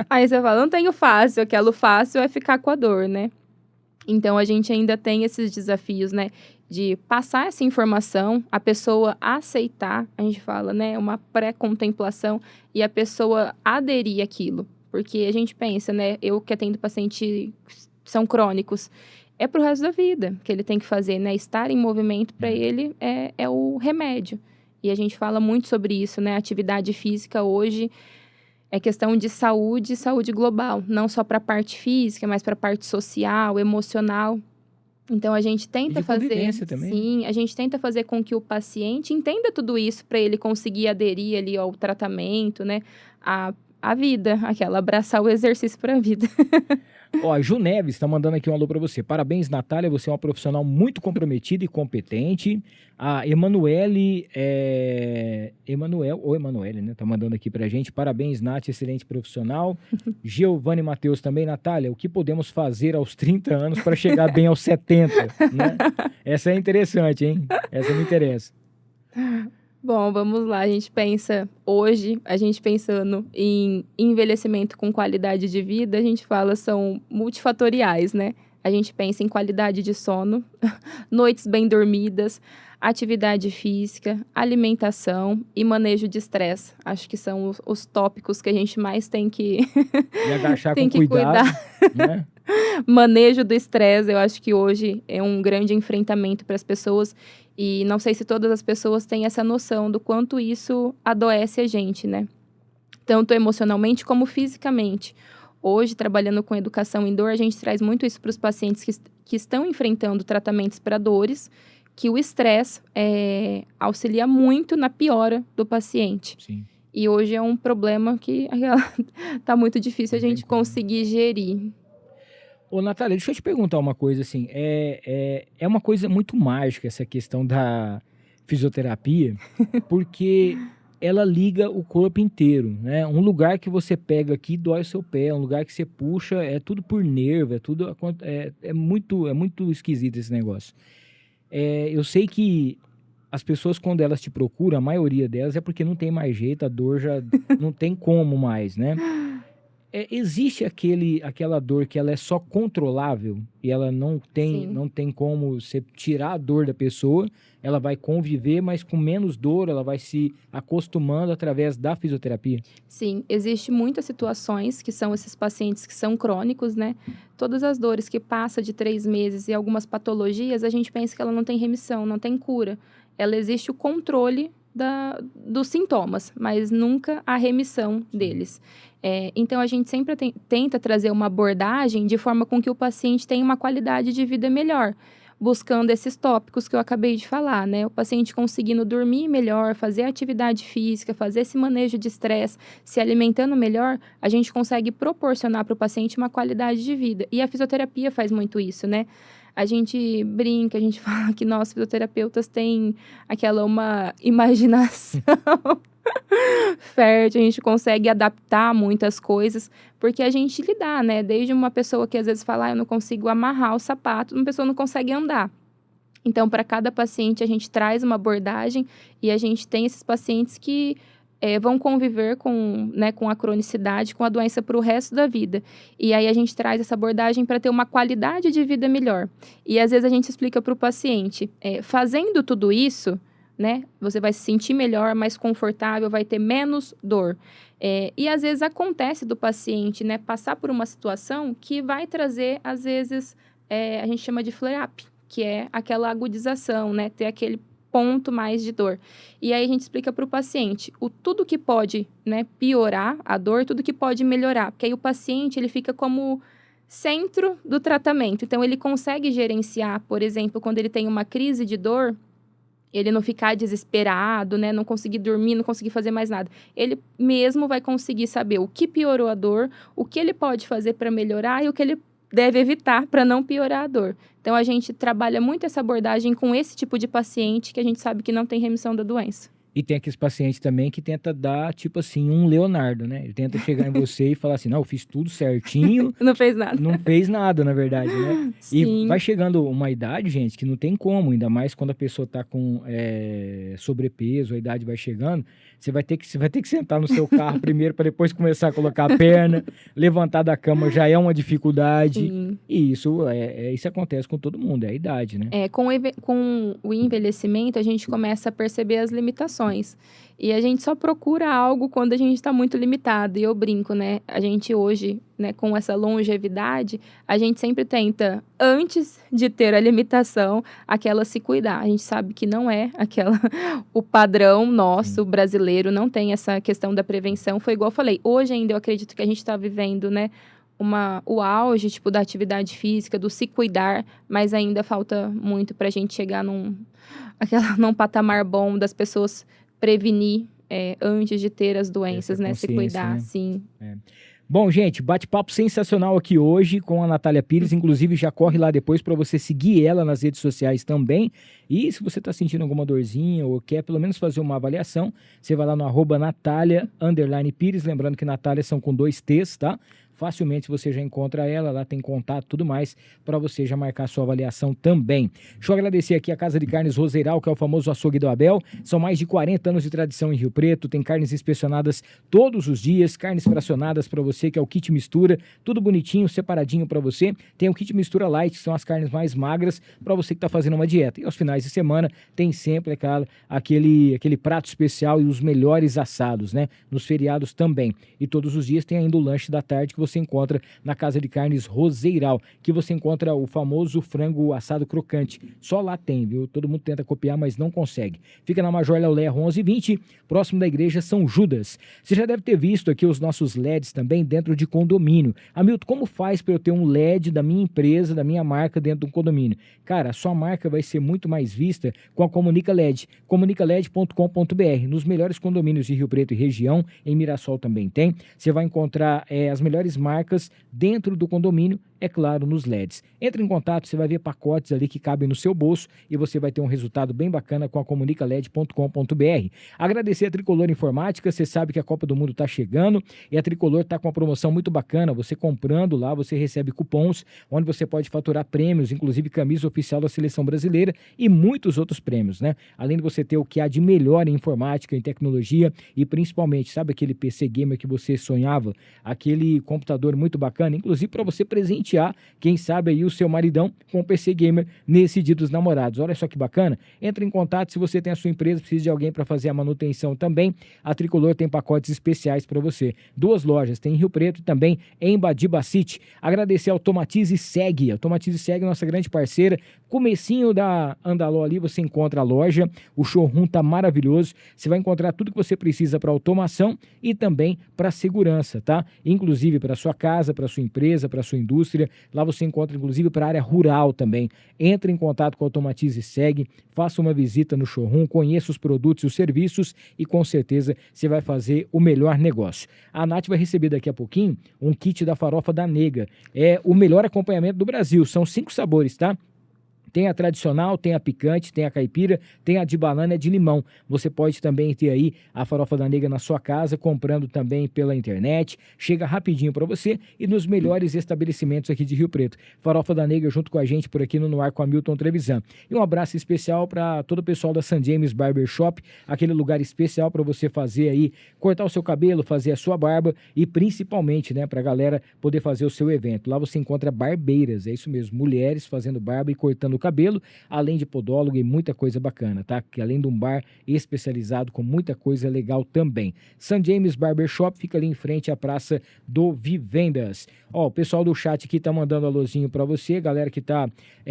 Aí você fala, não tenho fácil. Aquilo fácil é ficar com a dor, né? Então, a gente ainda tem esses desafios, né? De passar essa informação, a pessoa aceitar, a gente fala, né? Uma pré-contemplação e a pessoa aderir àquilo. Porque a gente pensa, né? Eu que atendo pacientes são crônicos, é pro resto da vida que ele tem que fazer, né? Estar em movimento para ele é o remédio. E a gente fala muito sobre isso, né? A atividade física hoje é questão de saúde global. Não só para a parte física, mas para a parte social, emocional. Então, a gente tenta fazer... também. Sim, a gente tenta fazer com que o paciente entenda tudo isso para ele conseguir aderir ali ao tratamento, né? A vida, abraçar o exercício para a vida. Ó, a Ju Neves está mandando aqui um alô para você. Parabéns, Natália, você é uma profissional muito comprometida e competente. A Emanuele, né? Tá mandando aqui pra gente. Parabéns, Nath, excelente profissional. Giovanni Matheus também. Natália, o que podemos fazer aos 30 anos para chegar bem aos 70, né? Essa é interessante, hein? Essa me interessa. Bom, vamos lá. A gente pensa, hoje, a gente pensando em envelhecimento com qualidade de vida, a gente fala são multifatoriais, né? A gente pensa em qualidade de sono, noites bem dormidas, atividade física, alimentação e manejo de estresse. Acho que são os tópicos que a gente mais tem que, E agachar tem com que cuidado, cuidar. né? Manejo do estresse, eu acho que hoje é um grande enfrentamento para as pessoas. E não sei se todas as pessoas têm essa noção do quanto isso adoece a gente, né? Tanto emocionalmente como fisicamente. Hoje, trabalhando com educação em dor, a gente traz muito isso para os pacientes que estão enfrentando tratamentos para dores, que o estresse auxilia muito na piora do paciente. Sim. E hoje é um problema que está muito difícil a gente conseguir gerir. Ô, Natália, deixa eu te perguntar uma coisa, assim, é uma coisa muito mágica essa questão da fisioterapia, porque ela liga o corpo inteiro, né? Um lugar que você pega aqui dói o seu pé, um lugar que você puxa, é tudo por nervo, é muito esquisito esse negócio. Eu sei que as pessoas, quando elas te procuram, a maioria delas é porque não tem mais jeito, a dor já não tem como mais, né? Existe aquela dor que ela é só controlável e ela não tem como você tirar a dor da pessoa, ela vai conviver, mas com menos dor, ela vai se acostumando através da fisioterapia? Sim, existe muitas situações que são esses pacientes que são crônicos, né? Todas as dores que passam de 3 meses e algumas patologias, a gente pensa que ela não tem remissão, não tem cura. Ela existe o controle dos sintomas, mas nunca a remissão deles. Então, a gente sempre tenta trazer uma abordagem de forma com que o paciente tenha uma qualidade de vida melhor. buscando esses tópicos que eu acabei de falar, né? O paciente conseguindo dormir melhor, fazer atividade física, fazer esse manejo de estresse, se alimentando melhor, a gente consegue proporcionar para o paciente uma qualidade de vida. E a fisioterapia faz muito isso, né? A gente brinca, a gente fala que nós fisioterapeutas têm uma imaginação fértil, a gente consegue adaptar muitas coisas, porque a gente lidar, né? Desde uma pessoa que às vezes fala, eu não consigo amarrar o sapato, uma pessoa não consegue andar. Então, para cada paciente, a gente traz uma abordagem e a gente tem esses pacientes que vão conviver com a cronicidade, com a doença para o resto da vida. E aí a gente traz essa abordagem para ter uma qualidade de vida melhor. E às vezes a gente explica para o paciente, fazendo tudo isso, né, você vai se sentir melhor, mais confortável, vai ter menos dor. E às vezes acontece do paciente, né, passar por uma situação que vai trazer, às vezes, a gente chama de flare-up, que é aquela agudização, né, ter aquele ponto mais de dor. E aí a gente explica para o paciente tudo que pode, né, piorar a dor, tudo que pode melhorar, porque aí o paciente ele fica como centro do tratamento. Então ele consegue gerenciar, por exemplo, quando ele tem uma crise de dor, ele não ficar desesperado, né, não conseguir dormir, não conseguir fazer mais nada. Ele mesmo vai conseguir saber o que piorou a dor, o que ele pode fazer para melhorar e o que ele deve evitar para não piorar a dor. Então, a gente trabalha muito essa abordagem com esse tipo de paciente que a gente sabe que não tem remissão da doença. E tem aqueles pacientes também que tenta dar, tipo assim, um Leonardo, né? Ele tenta chegar em você e falar assim, não, eu fiz tudo certinho. Não fez nada. Não fez nada, na verdade, né? Sim. E vai chegando uma idade, gente, que não tem como, ainda mais quando a pessoa tá com sobrepeso, a idade vai chegando, você vai ter que sentar no seu carro primeiro para depois começar a colocar a perna, levantar da cama já é uma dificuldade. Sim. E isso acontece com todo mundo, é a idade, né? Com o envelhecimento, a gente começa a perceber as limitações. E a gente só procura algo quando a gente está muito limitado. E eu brinco, né? A gente hoje, né, com essa longevidade, a gente sempre tenta, antes de ter a limitação, aquela se cuidar. A gente sabe que não é o padrão nosso, Sim. brasileiro, não tem essa questão da prevenção. Foi igual eu falei, hoje ainda eu acredito que a gente está vivendo, né, o auge, tipo, da atividade física, do se cuidar, mas ainda falta muito para a gente chegar num patamar bom das pessoas prevenir antes de ter as doenças, né? Se cuidar, né? sim. Bom, gente, bate-papo sensacional aqui hoje com a Natália Pires. Inclusive, já corre lá depois para você seguir ela nas redes sociais também. E se você está sentindo alguma dorzinha ou quer pelo menos fazer uma avaliação, você vai lá no @Natália_Pires. Lembrando que Natália são com 2 T's, tá? Facilmente você já encontra ela, lá tem contato e tudo mais, para você já marcar sua avaliação também. Deixa eu agradecer aqui a Casa de Carnes Roseiral, que é o famoso açougue do Abel. São mais de 40 anos de tradição em Rio Preto, tem carnes inspecionadas todos os dias, carnes fracionadas para você, que é o kit mistura, tudo bonitinho, separadinho para você. Tem o kit mistura light, que são as carnes mais magras, para você que está fazendo uma dieta. E aos finais de semana tem sempre aquele prato especial e os melhores assados, né? Nos feriados também. E todos os dias tem ainda o lanche da tarde, que você encontra na Casa de Carnes Roseiral, que você encontra o famoso frango assado crocante. Só lá tem, viu? Todo mundo tenta copiar, mas não consegue. Fica na Major Léo Lerro 1120, próximo da Igreja São Judas. Você já deve ter visto aqui os nossos LEDs também dentro de condomínio. Hamilton, como faz para eu ter um LED da minha empresa, da minha marca dentro de um condomínio? Cara, a sua marca vai ser muito mais vista com a Comunica LED, comunicaled.com.br. Nos melhores condomínios de Rio Preto e região, em Mirassol também tem. Você vai encontrar as melhores marcas dentro do condomínio, é claro, nos LEDs. Entre em contato, você vai ver pacotes ali que cabem no seu bolso e você vai ter um resultado bem bacana com a comunicaled.com.br. Agradecer a Tricolor Informática, você sabe que a Copa do Mundo está chegando e a Tricolor está com uma promoção muito bacana. Você comprando lá, você recebe cupons onde você pode faturar prêmios, inclusive camisa oficial da Seleção Brasileira e muitos outros prêmios, né? Além de você ter o que há de melhor em informática, em tecnologia e principalmente, sabe aquele PC gamer que você sonhava? Aquele computador muito bacana, inclusive para você presentear, quem sabe aí o seu maridão com o PC gamer nesse Dia dos Namorados. Olha só que bacana. Entre em contato se você tem a sua empresa, precisa de alguém para fazer a manutenção também. A Tricolor tem pacotes especiais para você. 2 lojas, tem em Rio Preto e também em Badiba City. Agradecer ao Tomatize Segue. A Tomatize Segue é nossa grande parceira. Comecinho da Andaló ali, você encontra a loja. O showroom tá maravilhoso. Você vai encontrar tudo que você precisa para automação e também para segurança, tá? Inclusive para para sua casa, para sua empresa, para sua indústria. Lá você encontra, inclusive, para a área rural também. Entre em contato com a Automatize e Segue, faça uma visita no showroom, conheça os produtos e os serviços e com certeza você vai fazer o melhor negócio. A Nath vai receber daqui a pouquinho um kit da farofa da Nega. É o melhor acompanhamento do Brasil. São 5 sabores, tá? Tem a tradicional, tem a picante, tem a caipira, tem a de banana e a de limão. Você pode também ter aí a farofa da Nega na sua casa, comprando também pela internet. Chega rapidinho para você e nos melhores estabelecimentos aqui de Rio Preto. Farofa da Nega junto com a gente por aqui no ar com a Milton Trevisan. E um abraço especial para todo o pessoal da St. James Barber Shop, aquele lugar especial para você fazer aí, cortar o seu cabelo, fazer a sua barba e principalmente, né, para a galera poder fazer o seu evento. Lá você encontra barbeiras, é isso mesmo, mulheres fazendo barba e cortando o cabelo, além de podólogo e muita coisa bacana, tá? Que além de um bar especializado com muita coisa legal também. St. James Barber Shop fica ali em frente à Praça do Vivendas. Ó, o pessoal do chat aqui tá mandando alôzinho para você, galera que tá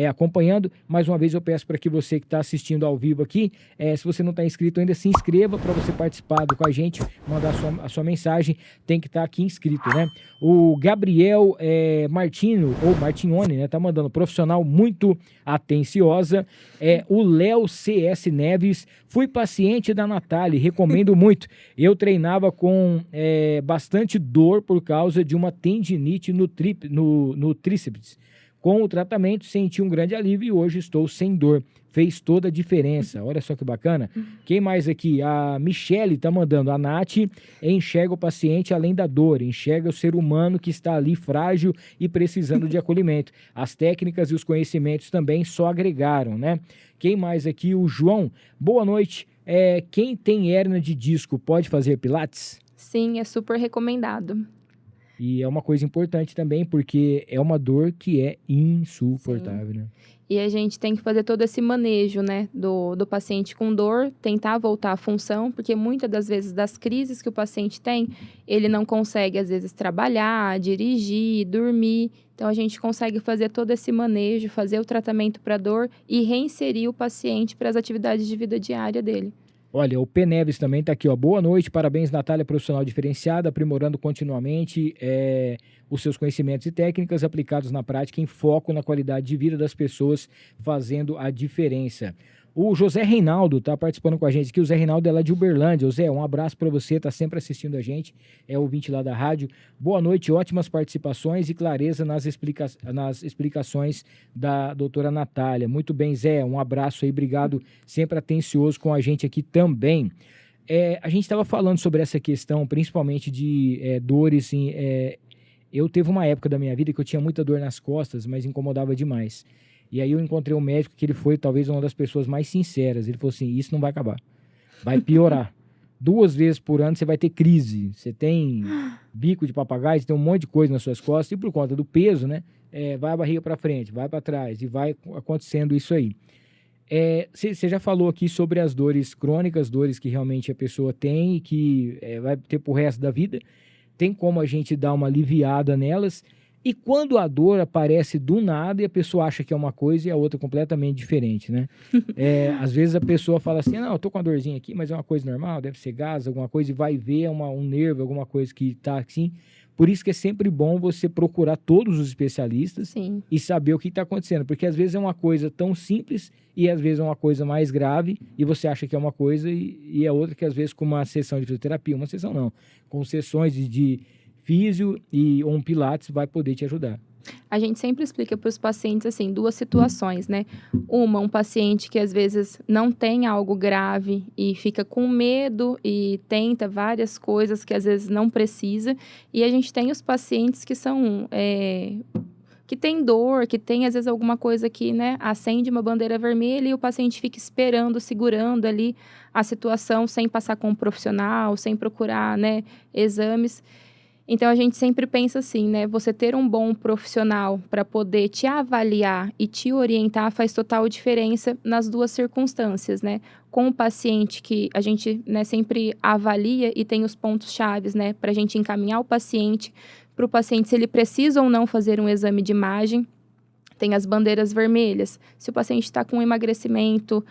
acompanhando. Mais uma vez eu peço para que você que tá assistindo ao vivo aqui, se você não tá inscrito ainda, se inscreva para você participar com a gente, mandar a sua mensagem, tem que estar aqui inscrito, né? O Gabriel Martino, ou Martignoni, né? Tá mandando profissional muito atenciosa. O Léo CS Neves, fui paciente da Natália, recomendo muito. Eu treinava com bastante dor por causa de uma tendinite no tríceps. Com o tratamento, senti um grande alívio e hoje estou sem dor. Fez toda a diferença. Olha só que bacana. Quem mais aqui? A Michele tá mandando. A Nath enxerga o paciente além da dor. Enxerga o ser humano que está ali frágil e precisando de acolhimento. As técnicas e os conhecimentos também só agregaram, né? Quem mais aqui? O João. Boa noite. Quem tem hérnia de disco pode fazer pilates? Sim, é super recomendado. E é uma coisa importante também, porque é uma dor que é insuportável, né? E a gente tem que fazer todo esse manejo, né, do paciente com dor, tentar voltar à função, porque muitas das vezes das crises que o paciente tem, ele não consegue, às vezes, trabalhar, dirigir, dormir. Então, a gente consegue fazer todo esse manejo, fazer o tratamento para dor e reinserir o paciente para as atividades de vida diária dele. Olha, o P. Neves também está aqui, ó. Boa noite, parabéns, Natália, profissional diferenciada, aprimorando continuamente os seus conhecimentos e técnicas aplicados na prática em foco na qualidade de vida das pessoas, fazendo a diferença. O José Reinaldo está participando com a gente aqui. O Zé Reinaldo é lá de Uberlândia. O Zé, um abraço para você, está sempre assistindo a gente, é ouvinte lá da rádio. Boa noite, ótimas participações e clareza nas explicações da doutora Natália. Muito bem, Zé, um abraço aí, obrigado, sempre atencioso com a gente aqui também. A gente estava falando sobre essa questão, principalmente de dores, assim, eu teve uma época da minha vida que eu tinha muita dor nas costas, mas incomodava demais. E aí eu encontrei um médico que ele foi talvez uma das pessoas mais sinceras. Ele falou assim, isso não vai acabar, vai piorar. 2 vezes por ano você vai ter crise. Você tem bico de papagaio, você tem um monte de coisa nas suas costas e por conta do peso, né? Vai a barriga para frente, vai para trás e vai acontecendo isso aí. Você já falou aqui sobre as dores crônicas, dores que realmente a pessoa tem e que vai ter pro resto da vida. Tem como a gente dar uma aliviada nelas. E quando a dor aparece do nada e a pessoa acha que é uma coisa e a outra completamente diferente, né? Às vezes a pessoa fala assim, não, eu tô com uma dorzinha aqui, mas é uma coisa normal, deve ser gás, alguma coisa, e vai ver um nervo, alguma coisa que tá assim. Por isso que é sempre bom você procurar todos os especialistas. Sim. E saber o que está acontecendo. Porque às vezes é uma coisa tão simples e às vezes é uma coisa mais grave e você acha que é uma coisa e é outra que às vezes com uma sessão de fisioterapia, uma sessão não, com sessões de físio ou um pilates vai poder te ajudar. A gente sempre explica para os pacientes, assim, 2 situações, né? Um paciente que às vezes não tem algo grave e fica com medo e tenta várias coisas que às vezes não precisa. E a gente tem os pacientes que são... que tem dor, que tem às vezes alguma coisa que, né, acende uma bandeira vermelha e o paciente fica esperando, segurando ali a situação sem passar com um profissional, sem procurar, né, exames. Então, a gente sempre pensa assim, né? Você ter um bom profissional para poder te avaliar e te orientar faz total diferença nas 2 circunstâncias, né? Com o paciente que a gente, né, sempre avalia e tem os pontos chaves, né? Para a gente encaminhar o paciente, para o paciente se ele precisa ou não fazer um exame de imagem. Tem as bandeiras vermelhas. Se o paciente está com um emagrecimento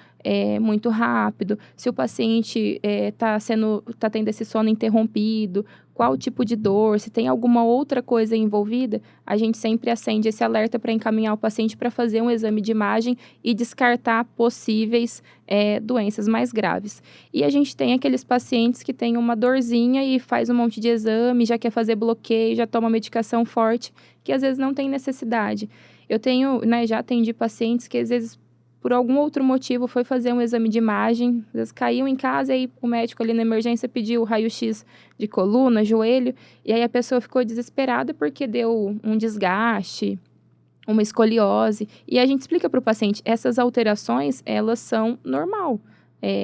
muito rápido, se o paciente tá tendo esse sono interrompido, qual tipo de dor, se tem alguma outra coisa envolvida, a gente sempre acende esse alerta para encaminhar o paciente para fazer um exame de imagem e descartar possíveis doenças mais graves. E a gente tem aqueles pacientes que têm uma dorzinha e faz um monte de exame, já quer fazer bloqueio, já toma medicação forte, que às vezes não tem necessidade. Eu já atendi pacientes que às vezes, por algum outro motivo, foi fazer um exame de imagem, às vezes caiu em casa e o médico ali na emergência pediu o raio-x de coluna, joelho, e aí a pessoa ficou desesperada porque deu um desgaste, uma escoliose, e a gente explica para o paciente, essas alterações, elas são normal.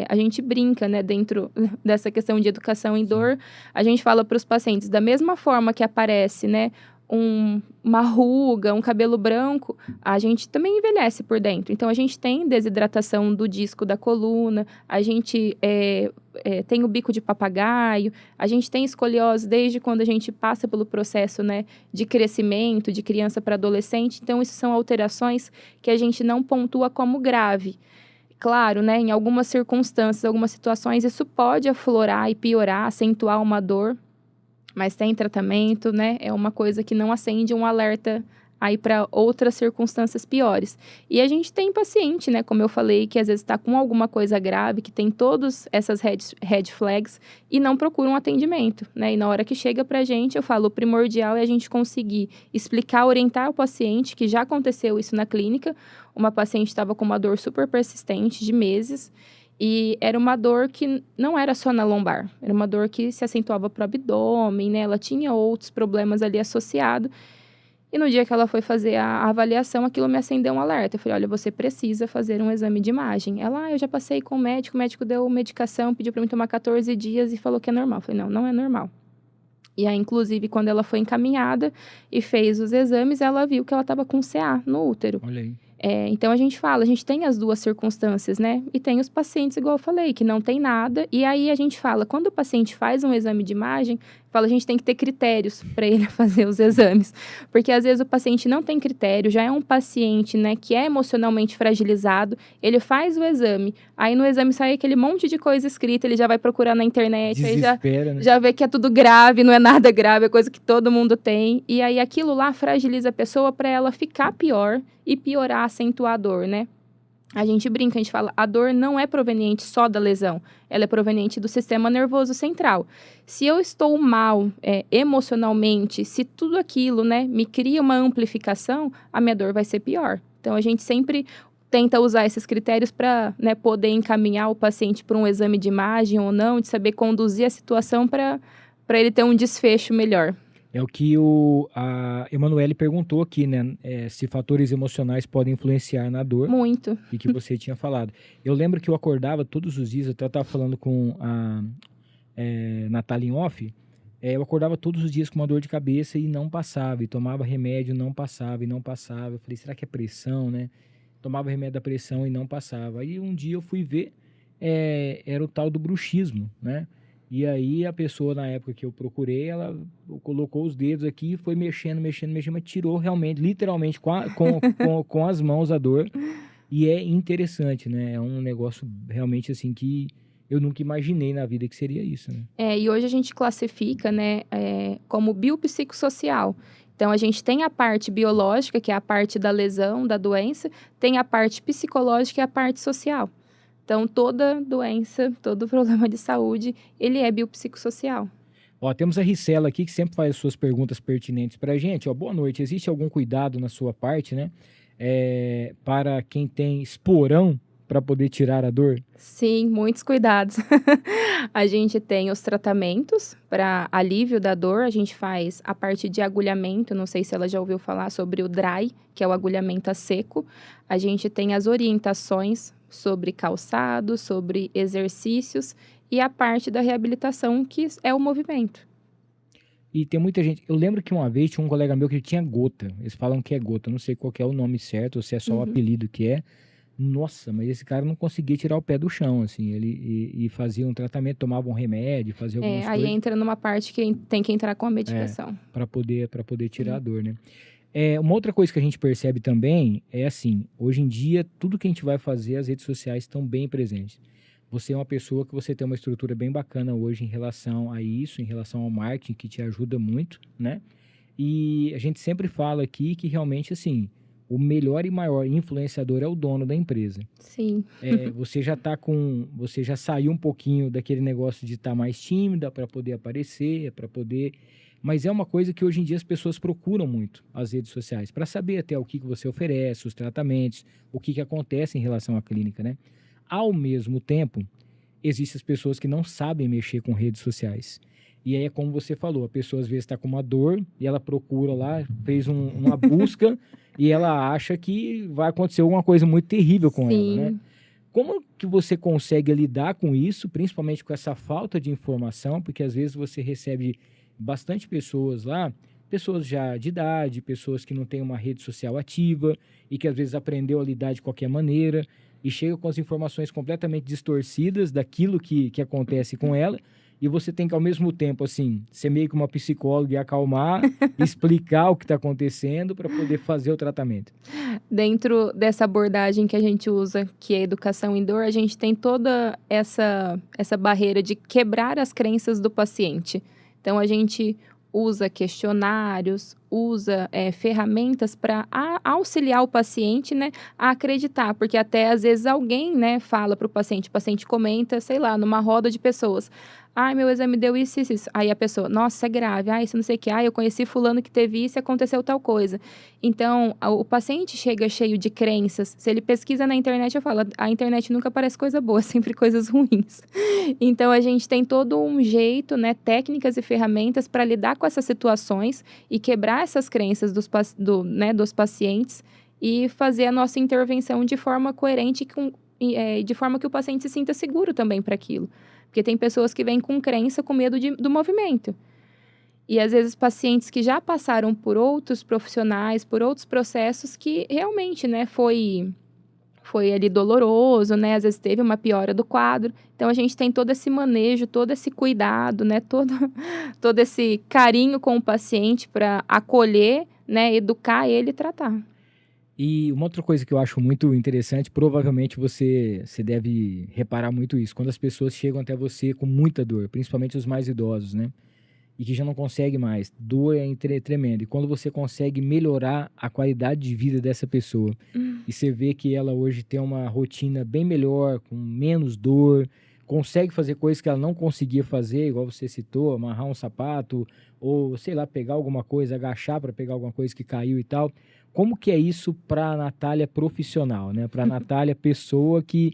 A gente brinca, né, dentro dessa questão de educação em dor, a gente fala para os pacientes, da mesma forma que aparece, né, uma ruga, um cabelo branco, a gente também envelhece por dentro. Então, a gente tem desidratação do disco da coluna, a gente tem o bico de papagaio, a gente tem escoliose desde quando a gente passa pelo processo, né, de crescimento, de criança para adolescente. Então, isso são alterações que a gente não pontua como grave. Claro, né, em algumas circunstâncias, algumas situações, isso pode aflorar e piorar, acentuar uma dor, mas tem tratamento, né? É uma coisa que não acende um alerta aí para outras circunstâncias piores. E a gente tem paciente, né? Como eu falei, que às vezes está com alguma coisa grave, que tem todas essas red flags e não procura um atendimento, né? E na hora que chega para a gente, eu falo, o primordial é a gente conseguir explicar, orientar o paciente, que já aconteceu isso na clínica. Uma paciente estava com uma dor super persistente de meses, e era uma dor que não era só na lombar, era uma dor que se acentuava para o abdômen, né? Ela tinha outros problemas ali associados. E no dia que ela foi fazer a avaliação, aquilo me acendeu um alerta. Eu falei, olha, você precisa fazer um exame de imagem. Ela, eu já passei com o médico deu medicação, pediu para mim tomar 14 dias e falou que é normal. Eu falei, não é normal. E aí, inclusive, quando ela foi encaminhada e fez os exames, ela viu que ela estava com CA no útero. Olha aí. Então, a gente tem as duas circunstâncias, né? E tem os pacientes, igual eu falei, que não tem nada. E aí, a gente fala, quando o paciente faz um exame de imagem, a gente tem que ter critérios para ele fazer os exames. Porque, às vezes, o paciente não tem critério, já é um paciente, né, que é emocionalmente fragilizado, ele faz o exame, aí no exame sai aquele monte de coisa escrita, ele já vai procurar na internet, aí Desespera, né? já vê que é tudo grave, não é nada grave, é coisa que todo mundo tem. E aí, aquilo lá fragiliza a pessoa para ela ficar pior e piorar, acentuar a dor, né? A gente brinca, a gente fala, a dor não é proveniente só da lesão, ela é proveniente do sistema nervoso central. Se eu estou mal emocionalmente, se tudo aquilo, né, me cria uma amplificação, a minha dor vai ser pior. Então, a gente sempre tenta usar esses critérios para, né, poder encaminhar o paciente para um exame de imagem ou não, de saber conduzir a situação para ele ter um desfecho melhor. É o que a Emanuele perguntou aqui, né? Se fatores emocionais podem influenciar na dor. Muito. E que você tinha falado. Eu lembro que eu acordava todos os dias, até eu estava falando com a Natália em off, eu acordava todos os dias com uma dor de cabeça e não passava. E tomava remédio, não passava e não passava. Eu falei, será que é pressão, né? Tomava remédio da pressão e não passava. Aí um dia eu fui ver, era o tal do bruxismo, né? E aí a pessoa, na época que eu procurei, ela colocou os dedos aqui e foi mexendo, mas tirou realmente, literalmente, com as mãos a dor. E é interessante, né? É um negócio realmente assim que eu nunca imaginei na vida que seria isso, né? E hoje a gente classifica, né, como biopsicossocial. Então, a gente tem a parte biológica, que é a parte da lesão, da doença, tem a parte psicológica, que é a parte social. Então, toda doença, todo problema de saúde, ele é biopsicossocial. Ó, temos a Ricela aqui, que sempre faz as suas perguntas pertinentes para a gente. Ó, boa noite. Existe algum cuidado na sua parte, né? Para quem tem esporão para poder tirar a dor? Sim, muitos cuidados. A gente tem os tratamentos para alívio da dor. A gente faz a parte de agulhamento. Não sei se ela já ouviu falar sobre o dry, que é o agulhamento a seco. A gente tem as orientações sobre calçado, sobre exercícios e a parte da reabilitação, que é o movimento. E tem muita gente... Eu lembro que uma vez tinha um colega meu que tinha gota. Eles falam que é gota. Eu não sei qual que é o nome certo, ou se é só o apelido que é. Nossa, mas esse cara não conseguia tirar o pé do chão, assim. Ele fazia um tratamento, tomava um remédio, fazia algumas coisas. Aí entra numa parte que tem que entrar com a medicação. Para poder tirar a dor, né? Uma outra coisa que a gente percebe também é assim, hoje em dia, tudo que a gente vai fazer, as redes sociais estão bem presentes. Você é uma pessoa que você tem uma estrutura bem bacana hoje em relação a isso, em relação ao marketing, que te ajuda muito, né? E a gente sempre fala aqui que realmente, assim, o melhor e maior influenciador é o dono da empresa. Sim. Você já saiu um pouquinho daquele negócio de estar mais tímida para poder aparecer, mas é uma coisa que hoje em dia as pessoas procuram muito, as redes sociais, para saber até o que você oferece, os tratamentos, o que acontece em relação à clínica, né? Ao mesmo tempo, existem as pessoas que não sabem mexer com redes sociais. E aí é como você falou, a pessoa às vezes está com uma dor e ela procura lá, fez uma busca e ela acha que vai acontecer alguma coisa muito terrível com ela, né? Sim. Como que você consegue lidar com isso, principalmente com essa falta de informação? Porque às vezes você recebe bastante pessoas lá, pessoas já de idade, pessoas que não têm uma rede social ativa e que às vezes aprendeu a lidar de qualquer maneira e chega com as informações completamente distorcidas daquilo que acontece com ela, e você tem que, ao mesmo tempo, assim, ser meio que uma psicóloga e acalmar, explicar o que está acontecendo para poder fazer o tratamento. Dentro dessa abordagem que a gente usa, que é a educação em dor, a gente tem toda essa barreira de quebrar as crenças do paciente. Então, a gente usa questionários, usa ferramentas para auxiliar o paciente, né, a acreditar, porque até às vezes alguém, né, fala para o paciente comenta, sei lá, numa roda de pessoas, ai, meu exame deu isso, isso, isso. Aí a pessoa, nossa, isso é grave, isso não sei o que, eu conheci fulano que teve isso e aconteceu tal coisa. Então, o paciente chega cheio de crenças, se ele pesquisa na internet, eu falo, a internet nunca parece coisa boa, sempre coisas ruins. Então, a gente tem todo um jeito, né, técnicas e ferramentas para lidar com essas situações e quebrar essas crenças dos pacientes e fazer a nossa intervenção de forma coerente de forma que o paciente se sinta seguro também para aquilo. Porque tem pessoas que vêm com crença, com medo do movimento. E, às vezes, pacientes que já passaram por outros profissionais, por outros processos que realmente, né, foi ali doloroso, né? Às vezes teve uma piora do quadro. Então, a gente tem todo esse manejo, todo esse cuidado, né? Todo esse carinho com o paciente para acolher, né? Educar ele e tratar. E uma outra coisa que eu acho muito interessante, provavelmente você deve reparar muito isso, quando as pessoas chegam até você com muita dor, principalmente os mais idosos, né? E que já não consegue mais. Dor é tremenda. E quando você consegue melhorar a qualidade de vida dessa pessoa, e você vê que ela hoje tem uma rotina bem melhor, com menos dor, consegue fazer coisas que ela não conseguia fazer, igual você citou, amarrar um sapato, ou, sei lá, pegar alguma coisa, agachar para pegar alguma coisa que caiu e tal. Como que é isso para a Natália profissional, né? Para a Natália pessoa que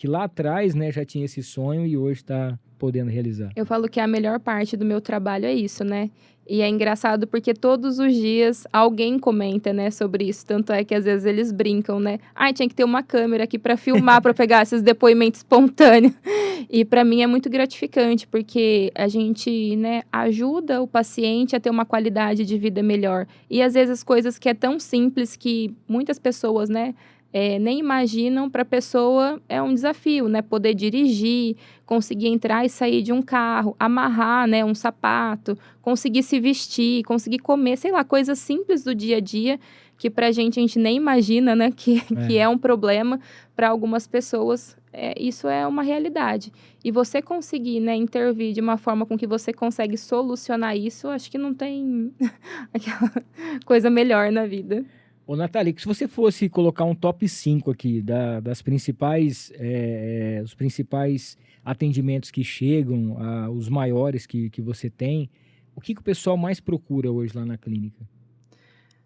lá atrás, né, já tinha esse sonho e hoje está podendo realizar. Eu falo que a melhor parte do meu trabalho é isso, né? E é engraçado porque todos os dias alguém comenta, né, sobre isso. Tanto é que às vezes eles brincam, né? Tinha que ter uma câmera aqui para filmar, para pegar esses depoimentos espontâneos. E para mim é muito gratificante, porque a gente, né, ajuda o paciente a ter uma qualidade de vida melhor. E às vezes coisas que é tão simples que muitas pessoas, né, nem imaginam, para a pessoa é um desafio, né? Poder dirigir, conseguir entrar e sair de um carro, amarrar, né, um sapato, conseguir se vestir, conseguir comer, sei lá, coisas simples do dia a dia que pra gente a gente nem imagina, né, que é um problema. Para algumas pessoas. Isso é uma realidade. E você conseguir, né, intervir de uma forma com que você consegue solucionar isso, acho que não tem aquela coisa melhor na vida. Ô, Natália, se você fosse colocar um top 5 aqui das principais, os principais atendimentos que chegam, os maiores que você tem, o que o pessoal mais procura hoje lá na clínica?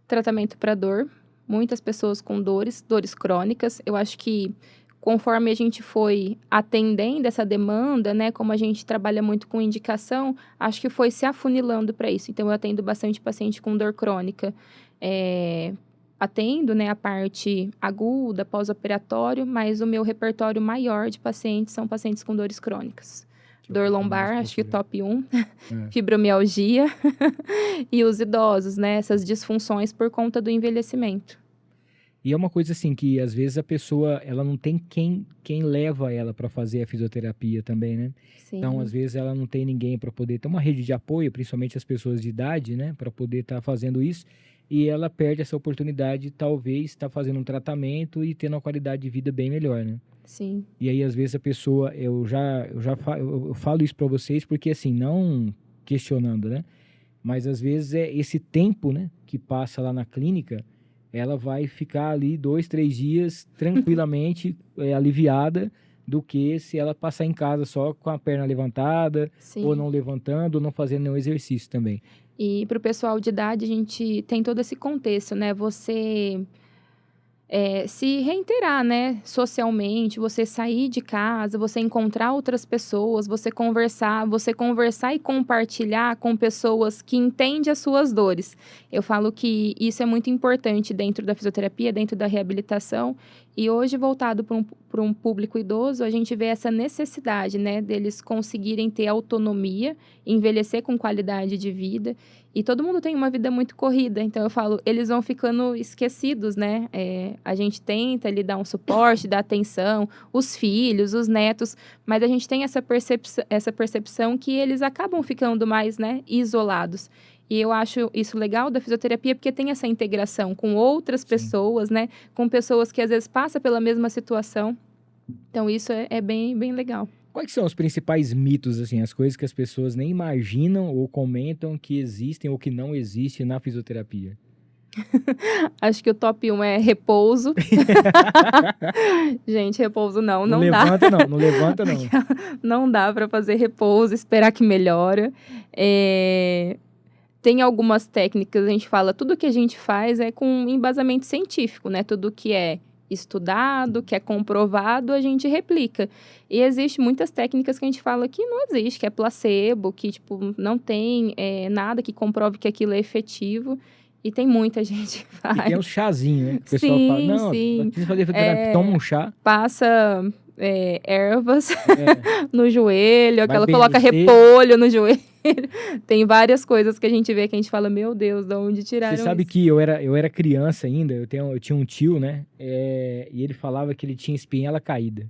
Tratamento para dor. Muitas pessoas com dores crônicas. Eu acho que conforme a gente foi atendendo essa demanda, né, como a gente trabalha muito com indicação, acho que foi se afunilando para isso. Então, eu atendo bastante paciente com dor crônica. Atendo, né, a parte aguda, pós-operatório, mas o meu repertório maior de pacientes são pacientes com dores crônicas. Dor lombar, acho que o top 1, fibromialgia e os idosos, né, essas disfunções por conta do envelhecimento. E é uma coisa assim que às vezes a pessoa ela não tem quem leva ela para fazer a fisioterapia também, né? Sim. Então às vezes ela não tem ninguém para poder ter uma rede de apoio, principalmente as pessoas de idade, né, para poder estar fazendo isso. e ela perde essa oportunidade de talvez estar fazendo um tratamento e tendo uma qualidade de vida bem melhor, né? Sim. E aí, às vezes, a pessoa, eu falo isso para vocês porque, assim, não questionando, né? Mas, às vezes, é esse tempo, né, que passa lá na clínica, ela vai ficar ali 2, 3 dias tranquilamente aliviada do que se ela passar em casa só com a perna levantada, Sim. ou não levantando, ou não fazendo nenhum exercício também. E para o pessoal de idade, a gente tem todo esse contexto, né? Você se reiterar, né? Socialmente, você sair de casa, você encontrar outras pessoas, você conversar e compartilhar com pessoas que entendem as suas dores. Eu falo que isso é muito importante dentro da fisioterapia, dentro da reabilitação. E hoje, voltado para um público idoso, a gente vê essa necessidade, né? Deles conseguirem ter autonomia, envelhecer com qualidade de vida. E todo mundo tem uma vida muito corrida, então eu falo, eles vão ficando esquecidos, né? A gente tenta lhe dar um suporte, dar atenção, os filhos, os netos, mas a gente tem essa percepção que eles acabam ficando mais, né, isolados. E eu acho isso legal da fisioterapia, porque tem essa integração com outras pessoas, né? Com pessoas que às vezes passam pela mesma situação. Então isso é bem, bem legal. Quais são os principais mitos, assim, as coisas que as pessoas nem imaginam ou comentam que existem ou que não existem na fisioterapia? Acho que o top 1 é repouso. Gente, repouso não dá. Não levanta não. Não dá para fazer repouso, esperar que melhora. Tem algumas técnicas, a gente fala, tudo que a gente faz é com embasamento científico, né? Tudo que é estudado, que é comprovado, a gente replica. E existe muitas técnicas que a gente fala que não existe, que é placebo, que tipo, não tem nada que comprove que aquilo é efetivo. E tem muita gente que faz. E tem uns chazinhos, né? Que o pessoal fala, não, precisa fazer fisioterapia, toma um chá. Passa ervas no joelho, aquela coloca benzer. repolho no joelho. Tem várias coisas que a gente vê que a gente fala, meu Deus, de onde tiraram Você sabe isso? que eu era criança ainda, eu tinha um tio, né? E ele falava que ele tinha espinhela caída.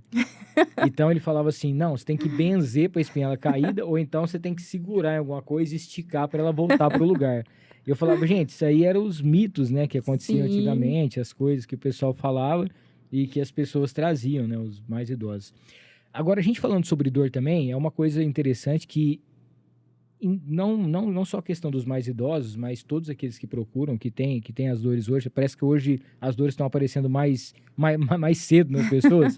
Então ele falava assim, não, você tem que benzer para espinhela caída, ou então você tem que segurar em alguma coisa e esticar para ela voltar para o lugar. E eu falava, gente, isso aí eram os mitos, né, que aconteciam antigamente, as coisas que o pessoal falava e que as pessoas traziam, né, os mais idosos. Agora, a gente falando sobre dor também, é uma coisa interessante que não só a questão dos mais idosos, mas todos aqueles que procuram, que tem as dores hoje, parece que hoje as dores estão aparecendo mais cedo nas pessoas.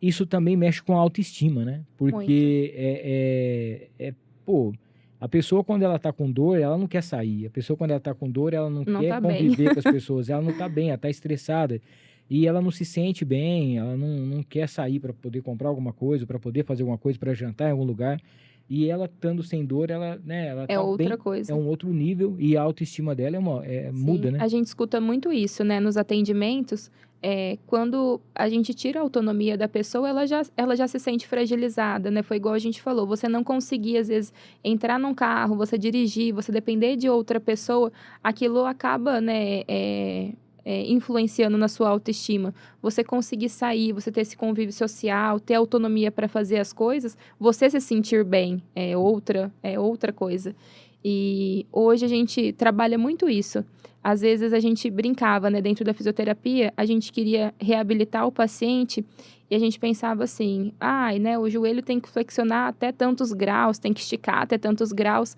Isso também mexe com a autoestima, né? Porque a pessoa, quando ela tá com dor, ela não quer sair. A pessoa, quando ela tá com dor, ela não quer conviver com as pessoas. Ela não tá bem, ela tá estressada. E ela não se sente bem, ela não quer sair para poder comprar alguma coisa, para poder fazer alguma coisa, para jantar em algum lugar. E ela, estando sem dor, ela tá outra bem, coisa. é um outro nível, e a autoestima dela muda, né? A gente escuta muito isso, né? Nos atendimentos, quando a gente tira a autonomia da pessoa, ela já se sente fragilizada, né? Foi igual a gente falou, você não conseguir, às vezes, entrar num carro, você dirigir, você depender de outra pessoa, aquilo acaba, né, influenciando na sua autoestima. Você conseguir sair, você ter esse convívio social, ter autonomia para fazer as coisas, você se sentir bem é outra coisa. E hoje a gente trabalha muito isso. Às vezes a gente brincava, né, dentro da fisioterapia, a gente queria reabilitar o paciente e a gente pensava assim, né, o joelho tem que flexionar até tantos graus, tem que esticar até tantos graus.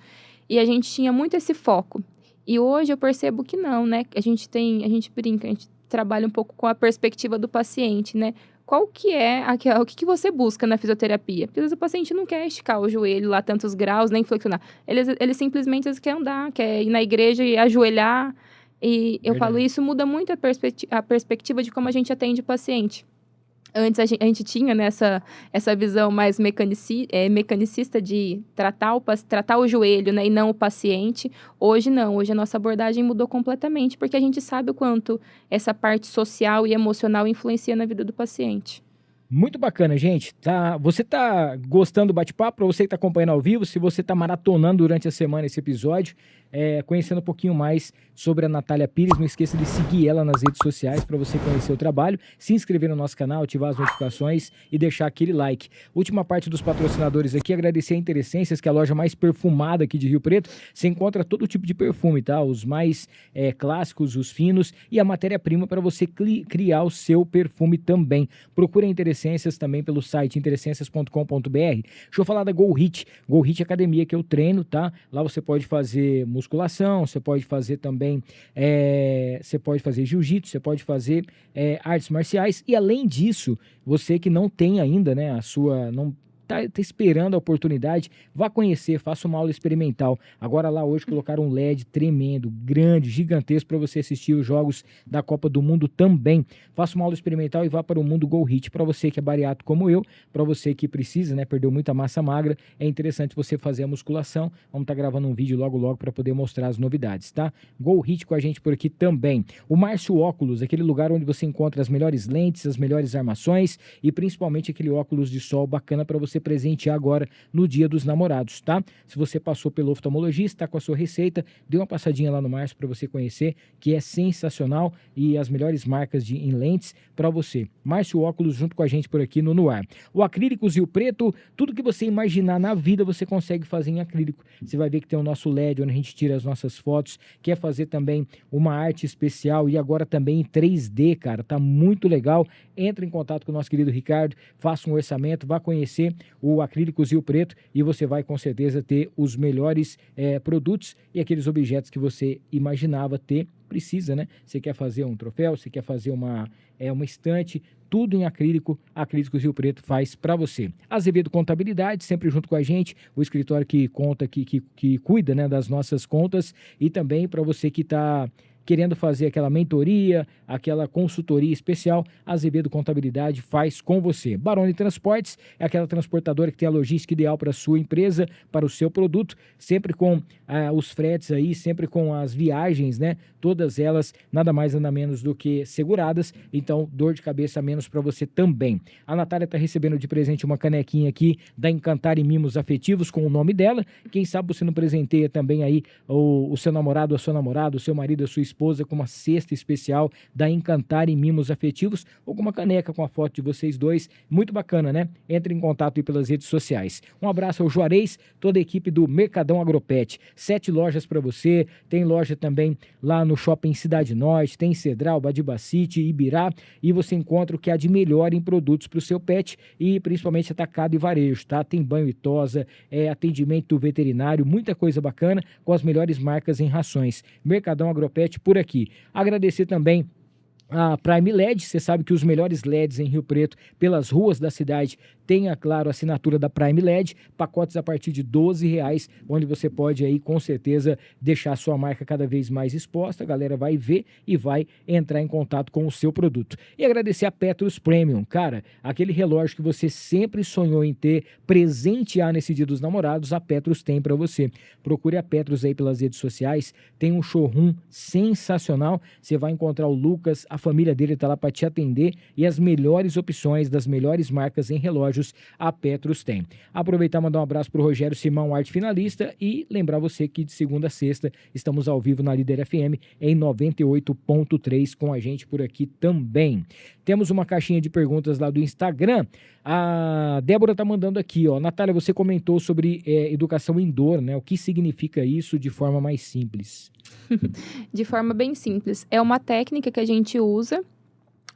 E a gente tinha muito esse foco. E hoje eu percebo que não, né? A gente brinca, a gente trabalha um pouco com a perspectiva do paciente, né? Qual que é o que você busca na fisioterapia? Porque às vezes o paciente não quer esticar o joelho lá tantos graus, nem flexionar. Ele simplesmente quer andar, quer ir na igreja e ajoelhar. E eu falo, isso muda muito a perspectiva de como a gente atende o paciente. Antes a gente tinha, né, essa visão mais mecanicista de tratar o joelho, né, e não o paciente. Hoje não, hoje a nossa abordagem mudou completamente, porque a gente sabe o quanto essa parte social e emocional influencia na vida do paciente. Muito bacana, gente. Você tá gostando do bate-papo? Para você que está acompanhando ao vivo, se você está maratonando durante a semana esse episódio, conhecendo um pouquinho mais sobre a Natália Pires. Não esqueça de seguir ela nas redes sociais para você conhecer o trabalho, se inscrever no nosso canal, ativar as notificações e deixar aquele like. Última parte dos patrocinadores aqui, agradecer a Interessências, que é a loja mais perfumada aqui de Rio Preto. Você encontra todo tipo de perfume, tá? Os mais clássicos, os finos e a matéria-prima para você criar o seu perfume também. Procure a Interessências também pelo site interessências.com.br. Deixa eu falar da Go Hit. Go Hit Academia, que eu treino, tá? Lá você pode fazer musculação, você pode fazer também você pode fazer jiu-jitsu, você pode fazer artes marciais, e além disso, você que não tem ainda, né, não tá esperando a oportunidade, vá conhecer, faça uma aula experimental. Agora lá hoje colocaram um LED tremendo, grande, gigantesco para você assistir os jogos da Copa do Mundo também. Faça uma aula experimental e vá para o Mundo Go Hit. Para você que é bariátrico como eu, para você que precisa, né, perdeu muita massa magra, é interessante você fazer a musculação. Vamos estar gravando um vídeo logo para poder mostrar as novidades, tá? Go Hit com a gente por aqui também. O Márcio Óculos, aquele lugar onde você encontra as melhores lentes, as melhores armações e principalmente aquele óculos de sol bacana para você presentear agora no Dia dos Namorados, tá? Se você passou pelo oftalmologista, tá com a sua receita, dê uma passadinha lá no Márcio para você conhecer, que é sensacional, e as melhores marcas em lentes para você. Márcio Óculos junto com a gente por aqui no Noar. O Acrílicos Rio Preto, tudo que você imaginar na vida você consegue fazer em acrílico. Você vai ver que tem o nosso LED onde a gente tira as nossas fotos, quer fazer também uma arte especial e agora também em 3D, cara, tá muito legal. Entra em contato com o nosso querido Ricardo, faça um orçamento, vá conhecer o Acrílicos Rio Preto e você vai com certeza ter os melhores produtos e aqueles objetos que você imaginava ter, precisa, né? Você quer fazer um troféu, você quer fazer uma estante, tudo em acrílico, Acrílicos Rio Preto faz para você. Azevedo Contabilidade, sempre junto com a gente, o escritório que conta, que cuida, né, das nossas contas, e também para você que está querendo fazer aquela mentoria, aquela consultoria especial, a Azevedo Contabilidade faz com você. Baroni Transportes é aquela transportadora que tem a logística ideal para a sua empresa, para o seu produto, sempre com os fretes aí, sempre com as viagens, né? Todas elas nada mais nada menos do que seguradas, então dor de cabeça menos para você também. A Natália está recebendo de presente uma canequinha aqui da Encantar e Mimos Afetivos com o nome dela. Quem sabe você não presenteia também aí o seu namorado, a sua namorada, o seu marido, a sua esposa com uma cesta especial da Encantar e Mimos Afetivos ou com uma caneca com a foto de vocês dois. Muito bacana, né? Entre em contato aí pelas redes sociais. Um abraço ao Juarez, toda a equipe do Mercadão Agropet. 7 lojas para você. Tem loja também lá no Shopping Cidade Norte, tem Cedral, Badibacite, Ibirá, e você encontra o que há de melhor em produtos para o seu pet e principalmente atacado e varejo, tá? Tem banho e tosa, atendimento do veterinário, muita coisa bacana com as melhores marcas em rações. Mercadão Agropet por aqui. Agradecer também a Prime LED, você sabe que os melhores LEDs em Rio Preto, pelas ruas da cidade, tem, claro, a assinatura da Prime LED, pacotes a partir de R$12, onde você pode aí, com certeza, deixar a sua marca cada vez mais exposta, a galera vai ver e vai entrar em contato com o seu produto. E agradecer a Petrus Premium, cara, aquele relógio que você sempre sonhou em ter, presentear nesse Dia dos Namorados, a Petrus tem para você. Procure a Petrus aí pelas redes sociais, tem um showroom sensacional, você vai encontrar o Lucas, a família dele está lá para te atender e as melhores opções das melhores marcas em relógios a Petrus tem. Aproveitar e mandar um abraço para o Rogério Simão, arte finalista, e lembrar você que de segunda a sexta estamos ao vivo na Líder FM em 98.3 com a gente por aqui também. Temos uma caixinha de perguntas lá do Instagram. A Débora tá mandando aqui, ó. Natália, você comentou sobre educação indoor, né? O que significa isso de forma mais simples? De forma bem simples. É uma técnica que a gente usa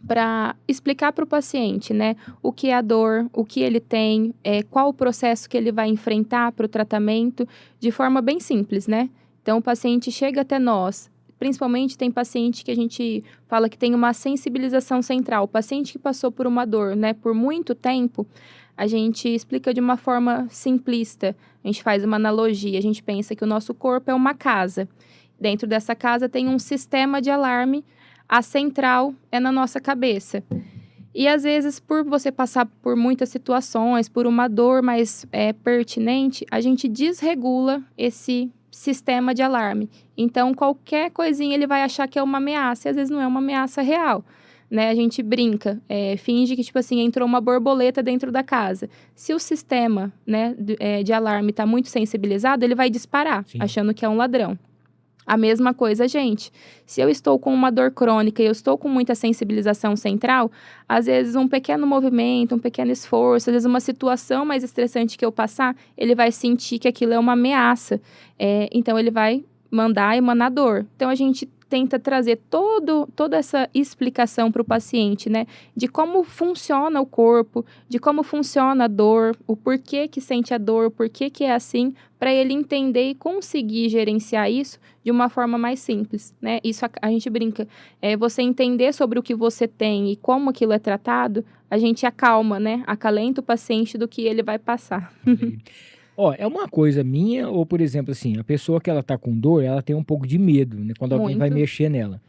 para explicar para o paciente, né, o que é a dor, o que ele tem, qual o processo que ele vai enfrentar para o tratamento, de forma bem simples, né? Então, o paciente chega até nós, principalmente tem paciente que a gente fala que tem uma sensibilização central, o paciente que passou por uma dor, né, por muito tempo, a gente explica de uma forma simplista, a gente faz uma analogia, a gente pensa que o nosso corpo é uma casa, dentro dessa casa tem um sistema de alarme, a central é na nossa cabeça. E, às vezes, por você passar por muitas situações, por uma dor mais pertinente, a gente desregula esse sistema de alarme. Então, qualquer coisinha ele vai achar que é uma ameaça, e às vezes não é uma ameaça real. Né? A gente brinca, finge que, tipo assim, entrou uma borboleta dentro da casa. Se o sistema, né, de alarme está muito sensibilizado, ele vai disparar, Sim, achando que é um ladrão. A mesma coisa, gente. Se eu estou com uma dor crônica e eu estou com muita sensibilização central, às vezes um pequeno movimento, um pequeno esforço, às vezes uma situação mais estressante que eu passar, ele vai sentir que aquilo é uma ameaça. Então, ele vai mandar emanar dor. Então, a gente tenta trazer toda essa explicação para o paciente, né? De como funciona o corpo, de como funciona a dor, o porquê que sente a dor, o porquê que é assim, para ele entender e conseguir gerenciar isso de uma forma mais simples, né? Isso a gente brinca. Você entender sobre o que você tem e como aquilo é tratado, a gente acalma, né? Acalenta o paciente do que ele vai passar. Ó, é uma coisa minha, ou por exemplo, assim, a pessoa que ela tá com dor, ela tem um pouco de medo, né? Quando alguém vai Muito. mexer nela.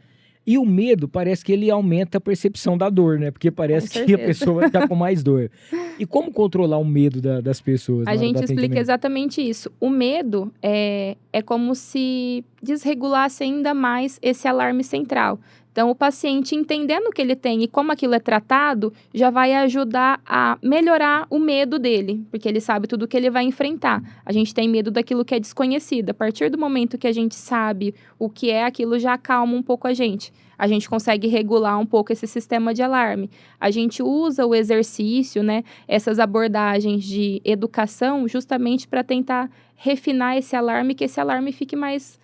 E o medo parece que ele aumenta a percepção da dor, né? Porque parece que a certeza. pessoa vai estar com mais dor. E como controlar o medo das pessoas? A na hora do gente explica atendimento? exatamente isso. O medo é como se desregulasse ainda mais esse alarme central. Então, o paciente entendendo o que ele tem e como aquilo é tratado, já vai ajudar a melhorar o medo dele, porque ele sabe tudo o que ele vai enfrentar. A gente tem medo daquilo que é desconhecido. A partir do momento que a gente sabe o que é, aquilo já acalma um pouco a gente. A gente consegue regular um pouco esse sistema de alarme. A gente usa o exercício, né, essas abordagens de educação, justamente para tentar refinar esse alarme, que esse alarme fique mais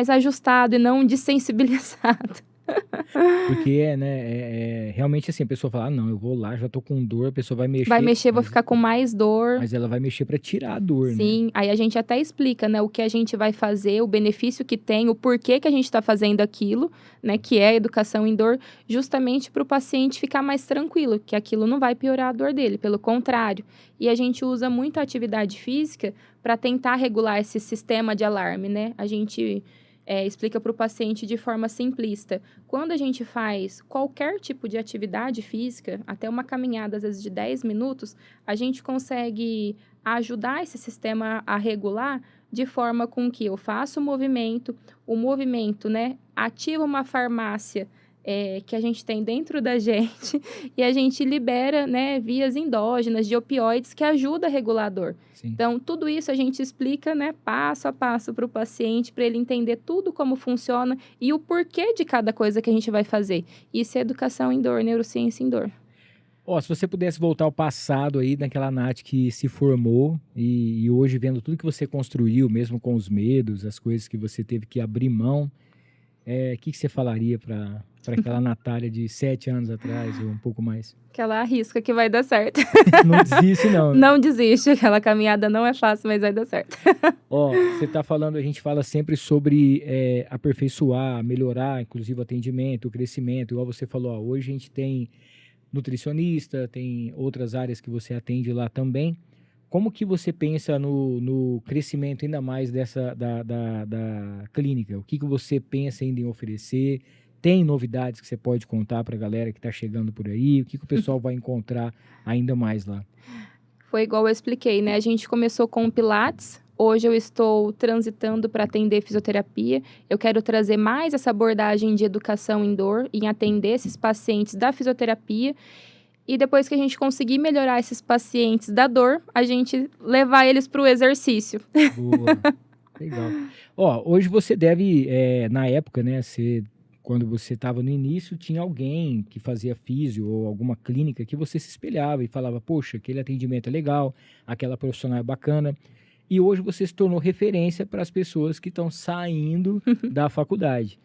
ajustado e não desensibilizado. Porque, né, realmente assim, a pessoa fala, não, eu vou lá, já tô com dor, a pessoa vai mexer. Vai mexer, vou ficar com mais dor. Mas ela vai mexer para tirar a dor, né? Sim, aí a gente até explica, né, o que a gente vai fazer, o benefício que tem, o porquê que a gente está fazendo aquilo, né, que é a educação em dor, justamente para o paciente ficar mais tranquilo, que aquilo não vai piorar a dor dele, pelo contrário. E a gente usa muito a atividade física para tentar regular esse sistema de alarme, né? A gente explica para o paciente de forma simplista. Quando a gente faz qualquer tipo de atividade física, até uma caminhada, às vezes de 10 minutos, a gente consegue ajudar esse sistema a regular de forma com que eu faça o movimento, né, ativa uma farmácia que a gente tem dentro da gente e a gente libera, né, vias endógenas de opioides que ajudam a regular a dor. Sim. Então, tudo isso a gente explica, né, passo a passo para o paciente, para ele entender tudo como funciona e o porquê de cada coisa que a gente vai fazer. Isso é educação em dor, neurociência em dor. Ó, se você pudesse voltar ao passado aí, naquela Nath que se formou e hoje vendo tudo que você construiu, mesmo com os medos, as coisas que você teve que abrir mão, o que você falaria para aquela Natália de 7 anos atrás ou um pouco mais? Que ela arrisca que vai dar certo. Não desiste não, né? Não desiste, aquela caminhada não é fácil, mas vai dar certo. Ó, você tá falando, a gente fala sempre sobre aperfeiçoar, melhorar, inclusive o atendimento, o crescimento, igual você falou, ó, hoje a gente tem nutricionista, tem outras áreas que você atende lá também. Como que você pensa no crescimento ainda mais da clínica? O que você pensa ainda em oferecer? Tem novidades que você pode contar para a galera que está chegando por aí? O que o pessoal vai encontrar ainda mais lá? Foi igual eu expliquei, né? A gente começou com o Pilates. Hoje eu estou transitando para atender fisioterapia. Eu quero trazer mais essa abordagem de educação em dor, em atender esses pacientes da fisioterapia. E depois que a gente conseguir melhorar esses pacientes da dor, a gente levar eles para o exercício. Boa, legal. Ó, hoje você deve, na época, né, quando você estava no início, tinha alguém que fazia físio ou alguma clínica que você se espelhava e falava, poxa, aquele atendimento é legal, aquela profissional é bacana. E hoje você se tornou referência para as pessoas que estão saindo da faculdade.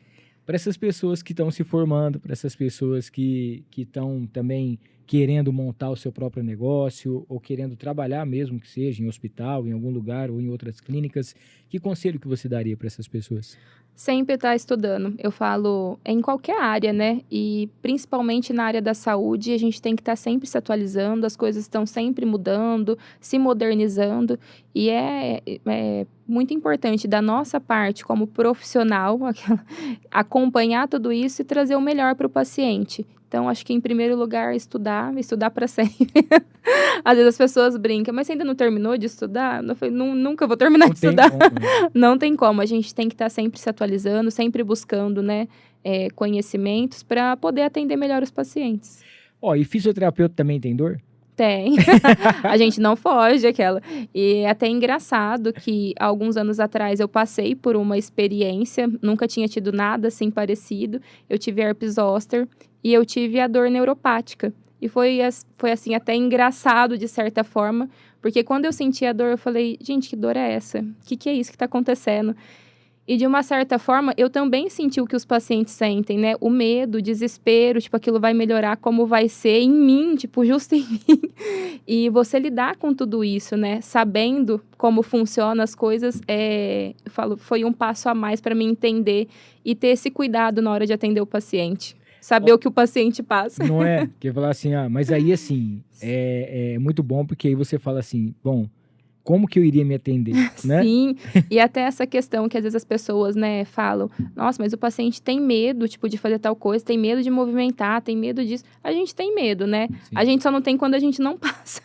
Para essas pessoas que estão se formando, para essas pessoas que estão também querendo montar o seu próprio negócio ou querendo trabalhar mesmo que seja em hospital, em algum lugar ou em outras clínicas, que conselho que você daria para essas pessoas? Sempre estar estudando. Eu falo em qualquer área, né? E principalmente na área da saúde, a gente tem que estar sempre se atualizando, as coisas estão sempre mudando, se modernizando. E é muito importante da nossa parte, como profissional, acompanhar tudo isso e trazer o melhor para o paciente. Então, acho que em primeiro lugar, estudar para sempre. Às vezes as pessoas brincam, mas você ainda não terminou de estudar? Eu falei, nunca vou terminar de estudar. Como, né? Não tem como, a gente tem que estar sempre se atualizando, sempre buscando, né, conhecimentos para poder atender melhor os pacientes. Ó, e fisioterapeuta também tem dor? Tem. A gente não foge aquela. E é até engraçado que alguns anos atrás eu passei por uma experiência, nunca tinha tido nada assim parecido. Eu tive herpes zoster e eu tive a dor neuropática. E foi assim, até engraçado de certa forma, porque quando eu senti a dor, eu falei, gente, que dor é essa? O que é isso que está acontecendo? E de uma certa forma, eu também senti o que os pacientes sentem, né? O medo, o desespero, tipo, aquilo vai melhorar, como vai ser em mim, tipo, justo em mim. E você lidar com tudo isso, né? Sabendo como funcionam as coisas, eu falo, foi um passo a mais para mim entender e ter esse cuidado na hora de atender o paciente. Saber o que o paciente passa. Não é? Porque falar assim, mas aí assim, é muito bom porque aí você fala assim, bom, como que eu iria me atender, né? Sim, e até essa questão que às vezes as pessoas, né, falam, nossa, mas o paciente tem medo, tipo, de fazer tal coisa, tem medo de movimentar, tem medo disso. A gente tem medo, né? Sim. A gente só não tem quando a gente não passa.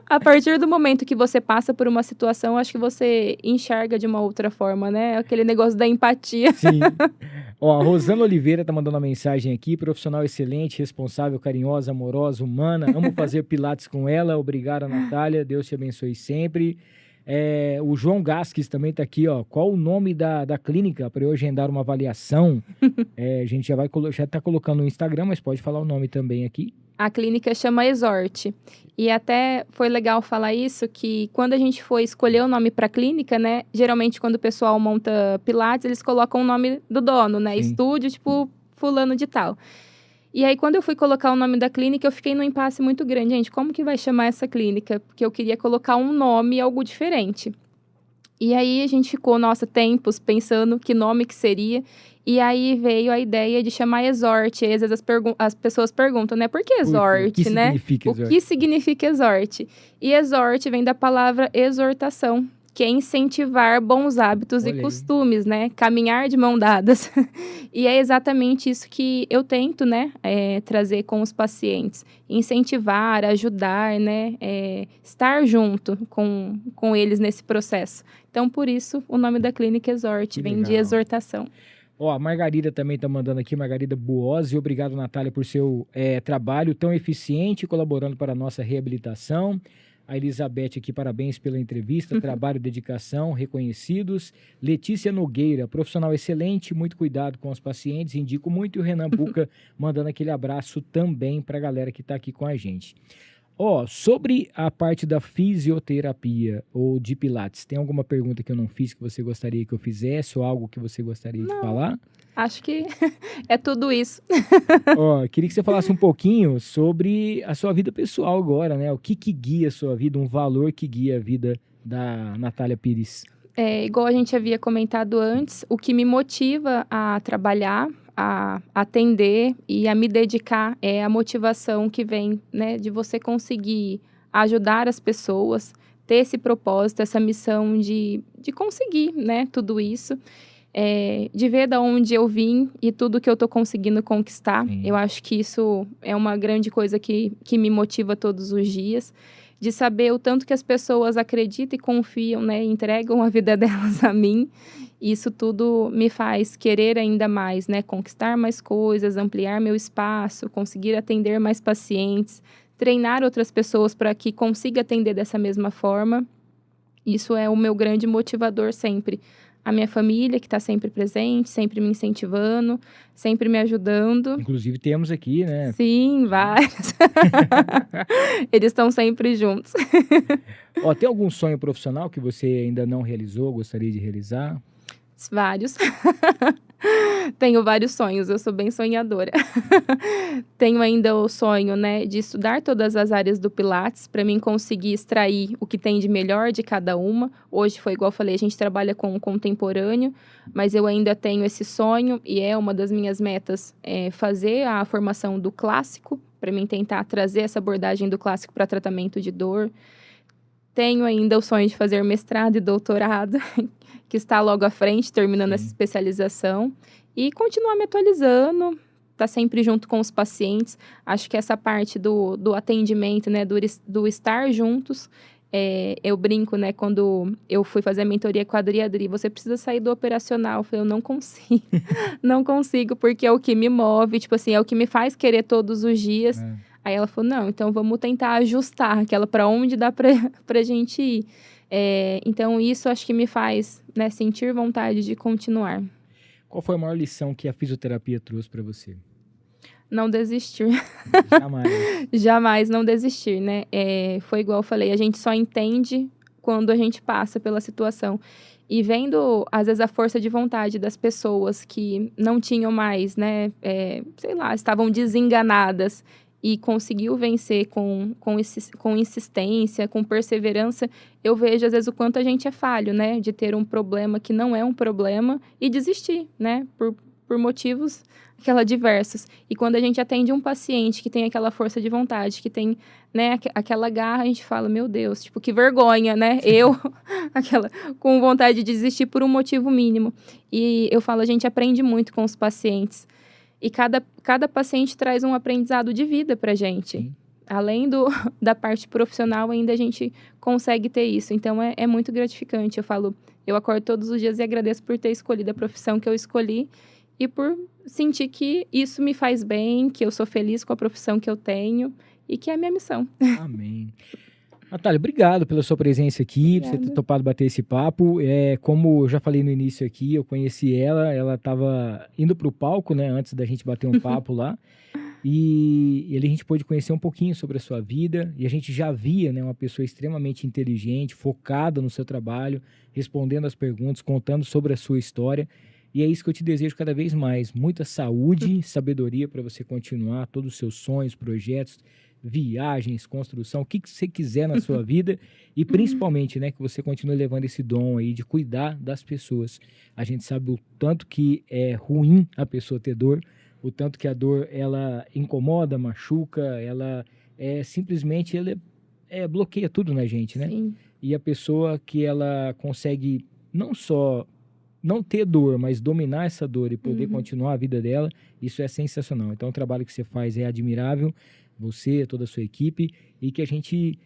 A partir do momento que você passa por uma situação, acho que você enxerga de uma outra forma, né? Aquele negócio da empatia. Sim. Ó, a Rosana Oliveira tá mandando uma mensagem aqui, profissional excelente, responsável, carinhosa, amorosa, humana, amo fazer pilates com ela, obrigado, Natália, Deus te abençoe sempre. O João Gasques também tá aqui, ó, qual o nome da clínica para eu agendar uma avaliação? A gente já tá colocando no Instagram, mas pode falar o nome também aqui. A clínica chama Exorte. E até foi legal falar isso, que quando a gente foi escolher o nome para a clínica, né? Geralmente, quando o pessoal monta Pilates, eles colocam o nome do dono, né? Sim. Estúdio, tipo, fulano de tal. E aí, quando eu fui colocar o nome da clínica, eu fiquei num impasse muito grande. Gente, como que vai chamar essa clínica? Porque eu queria colocar um nome, algo diferente. E aí, a gente ficou, nossa, tempos pensando que nome que seria. E aí veio a ideia de chamar Exorte. E às vezes as pessoas perguntam, né? Por que Exorte, né? Significa O que significa Exorte? E Exorte vem da palavra exortação, que é incentivar bons hábitos e costumes, né? Caminhar de mão dadas. E é exatamente isso que eu tento, né? Trazer com os pacientes. Incentivar, ajudar, né? Estar junto com eles nesse processo. Então, por isso, o nome da clínica Exorte vem de exortação. Ó, a Margarida também tá mandando aqui, Margarida Buozzi. Obrigado, Natália, por seu trabalho tão eficiente, colaborando para a nossa reabilitação. A Elizabeth aqui, parabéns pela entrevista, trabalho e dedicação, reconhecidos. Letícia Nogueira, profissional excelente, muito cuidado com os pacientes, indico muito. E o Renan Buca mandando aquele abraço também para a galera que está aqui com a gente. Ó, sobre a parte da fisioterapia ou de pilates, tem alguma pergunta que eu não fiz que você gostaria que eu fizesse ou algo que você gostaria de falar? Acho que é tudo isso. Ó, queria que você falasse um pouquinho sobre a sua vida pessoal agora, né? O que guia a sua vida, um valor que guia a vida da Natália Pires. Igual a gente havia comentado antes, o que me motiva a trabalhar, a atender e a me dedicar é a motivação que vem, né, de você conseguir ajudar as pessoas, ter esse propósito, essa missão de conseguir, né, tudo isso, de ver de onde eu vim e tudo que eu tô conseguindo conquistar. Sim. Eu acho que isso é uma grande coisa que me motiva todos os dias. De saber o tanto que as pessoas acreditam e confiam, né, entregam a vida delas a mim. Isso tudo me faz querer ainda mais, né, conquistar mais coisas, ampliar meu espaço, conseguir atender mais pacientes, treinar outras pessoas para que consiga atender dessa mesma forma. Isso é o meu grande motivador sempre. A minha família, que está sempre presente, sempre me incentivando, sempre me ajudando. Inclusive temos aqui, né? Sim, vários. Eles estão sempre juntos. Ó, tem algum sonho profissional que você ainda não realizou, gostaria de realizar? Vários. Tenho vários sonhos, eu sou bem sonhadora. Tenho ainda o sonho, né, de estudar todas as áreas do Pilates, para mim conseguir extrair o que tem de melhor de cada uma. Hoje foi igual eu falei, a gente trabalha com o contemporâneo, mas eu ainda tenho esse sonho e é uma das minhas metas, fazer a formação do clássico, para mim tentar trazer essa abordagem do clássico para tratamento de dor. Tenho ainda o sonho de fazer mestrado e doutorado, que está logo à frente, terminando essa especialização. E continuar me atualizando, tá sempre junto com os pacientes. Acho que essa parte do atendimento, né, do estar juntos, eu brinco, né, quando eu fui fazer a mentoria com a Adri, você precisa sair do operacional. Eu falei, eu não consigo, não consigo, porque é o que me move, tipo assim, é o que me faz querer todos os dias Aí ela falou, não, então vamos tentar ajustar aquela para onde dá pra gente ir. Então isso acho que me faz, né, sentir vontade de continuar. Qual foi a maior lição que a fisioterapia trouxe para você? Não desistir. Jamais. Jamais não desistir, né? Foi igual eu falei, a gente só entende quando a gente passa pela situação. E vendo, às vezes, a força de vontade das pessoas que não tinham mais, né? Sei lá, estavam desenganadas e conseguiu vencer com insistência, com perseverança, eu vejo, às vezes, o quanto a gente é falho, né? De ter um problema que não é um problema e desistir, né? Por motivos diversos. E quando a gente atende um paciente que tem aquela força de vontade, que tem, né, aquela garra, a gente fala, meu Deus, tipo, que vergonha, né? Eu, com vontade de desistir por um motivo mínimo. E eu falo, a gente aprende muito com os pacientes. E cada paciente traz um aprendizado de vida pra gente. Sim. Além da parte profissional, ainda a gente consegue ter isso. Então, é muito gratificante. Eu falo, eu acordo todos os dias e agradeço por ter escolhido a profissão que eu escolhi e por sentir que isso me faz bem, que eu sou feliz com a profissão que eu tenho e que é a minha missão. Amém. Natália, obrigado pela sua presença aqui, por você ter topado bater esse papo. Como eu já falei no início aqui, eu conheci ela estava indo para o palco, né, antes da gente bater um papo lá, e ali a gente pôde conhecer um pouquinho sobre a sua vida, e a gente já via, né, uma pessoa extremamente inteligente, focada no seu trabalho, respondendo as perguntas, contando sobre a sua história, e é isso que eu te desejo cada vez mais, muita saúde, sabedoria para você continuar todos os seus sonhos, projetos, viagens, construção, o que você quiser na sua vida e principalmente, né, que você continue levando esse dom aí de cuidar das pessoas. A gente sabe o tanto que é ruim a pessoa ter dor, o tanto que a dor, ela incomoda, machuca, ela simplesmente bloqueia tudo na gente, né? Sim. E a pessoa que ela consegue não só não ter dor, mas dominar essa dor e poder continuar a vida dela, isso é sensacional. Então o trabalho que você faz é admirável, você, toda a sua equipe, e que a gente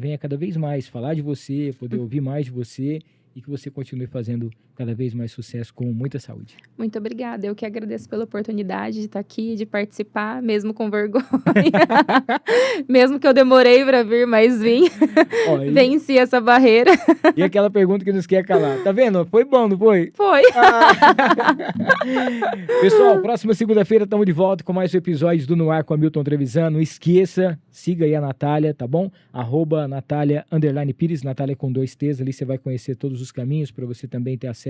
venha cada vez mais falar de você, poder ouvir mais de você e que você continue fazendo cada vez mais sucesso com muita saúde. Muito obrigada. Eu que agradeço pela oportunidade de estar aqui, de participar, mesmo com vergonha. Mesmo que eu demorei para vir, mas vim. Venci essa barreira. E aquela pergunta que nos quer calar. Tá vendo? Foi bom, não foi? Foi. Pessoal, próxima segunda-feira estamos de volta com mais um episódio do No Ar com a Milton Trevisan. Não esqueça, siga aí a Natália, tá bom? @Natália_Pires, Natália com 2 T's. Ali você vai conhecer todos os caminhos para você também ter acesso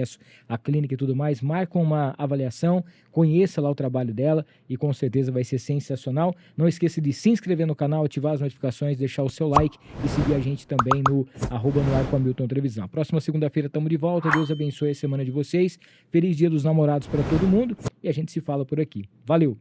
à clínica e tudo mais. Marca uma avaliação, conheça lá o trabalho dela e com certeza vai ser sensacional. Não esqueça de se inscrever no canal, ativar as notificações, deixar o seu like e seguir a gente também no @No Ar com a Milton Trevisan. Próxima segunda-feira estamos de volta. Deus abençoe a semana de vocês. Feliz Dia dos Namorados para todo mundo e a gente se fala por aqui. Valeu!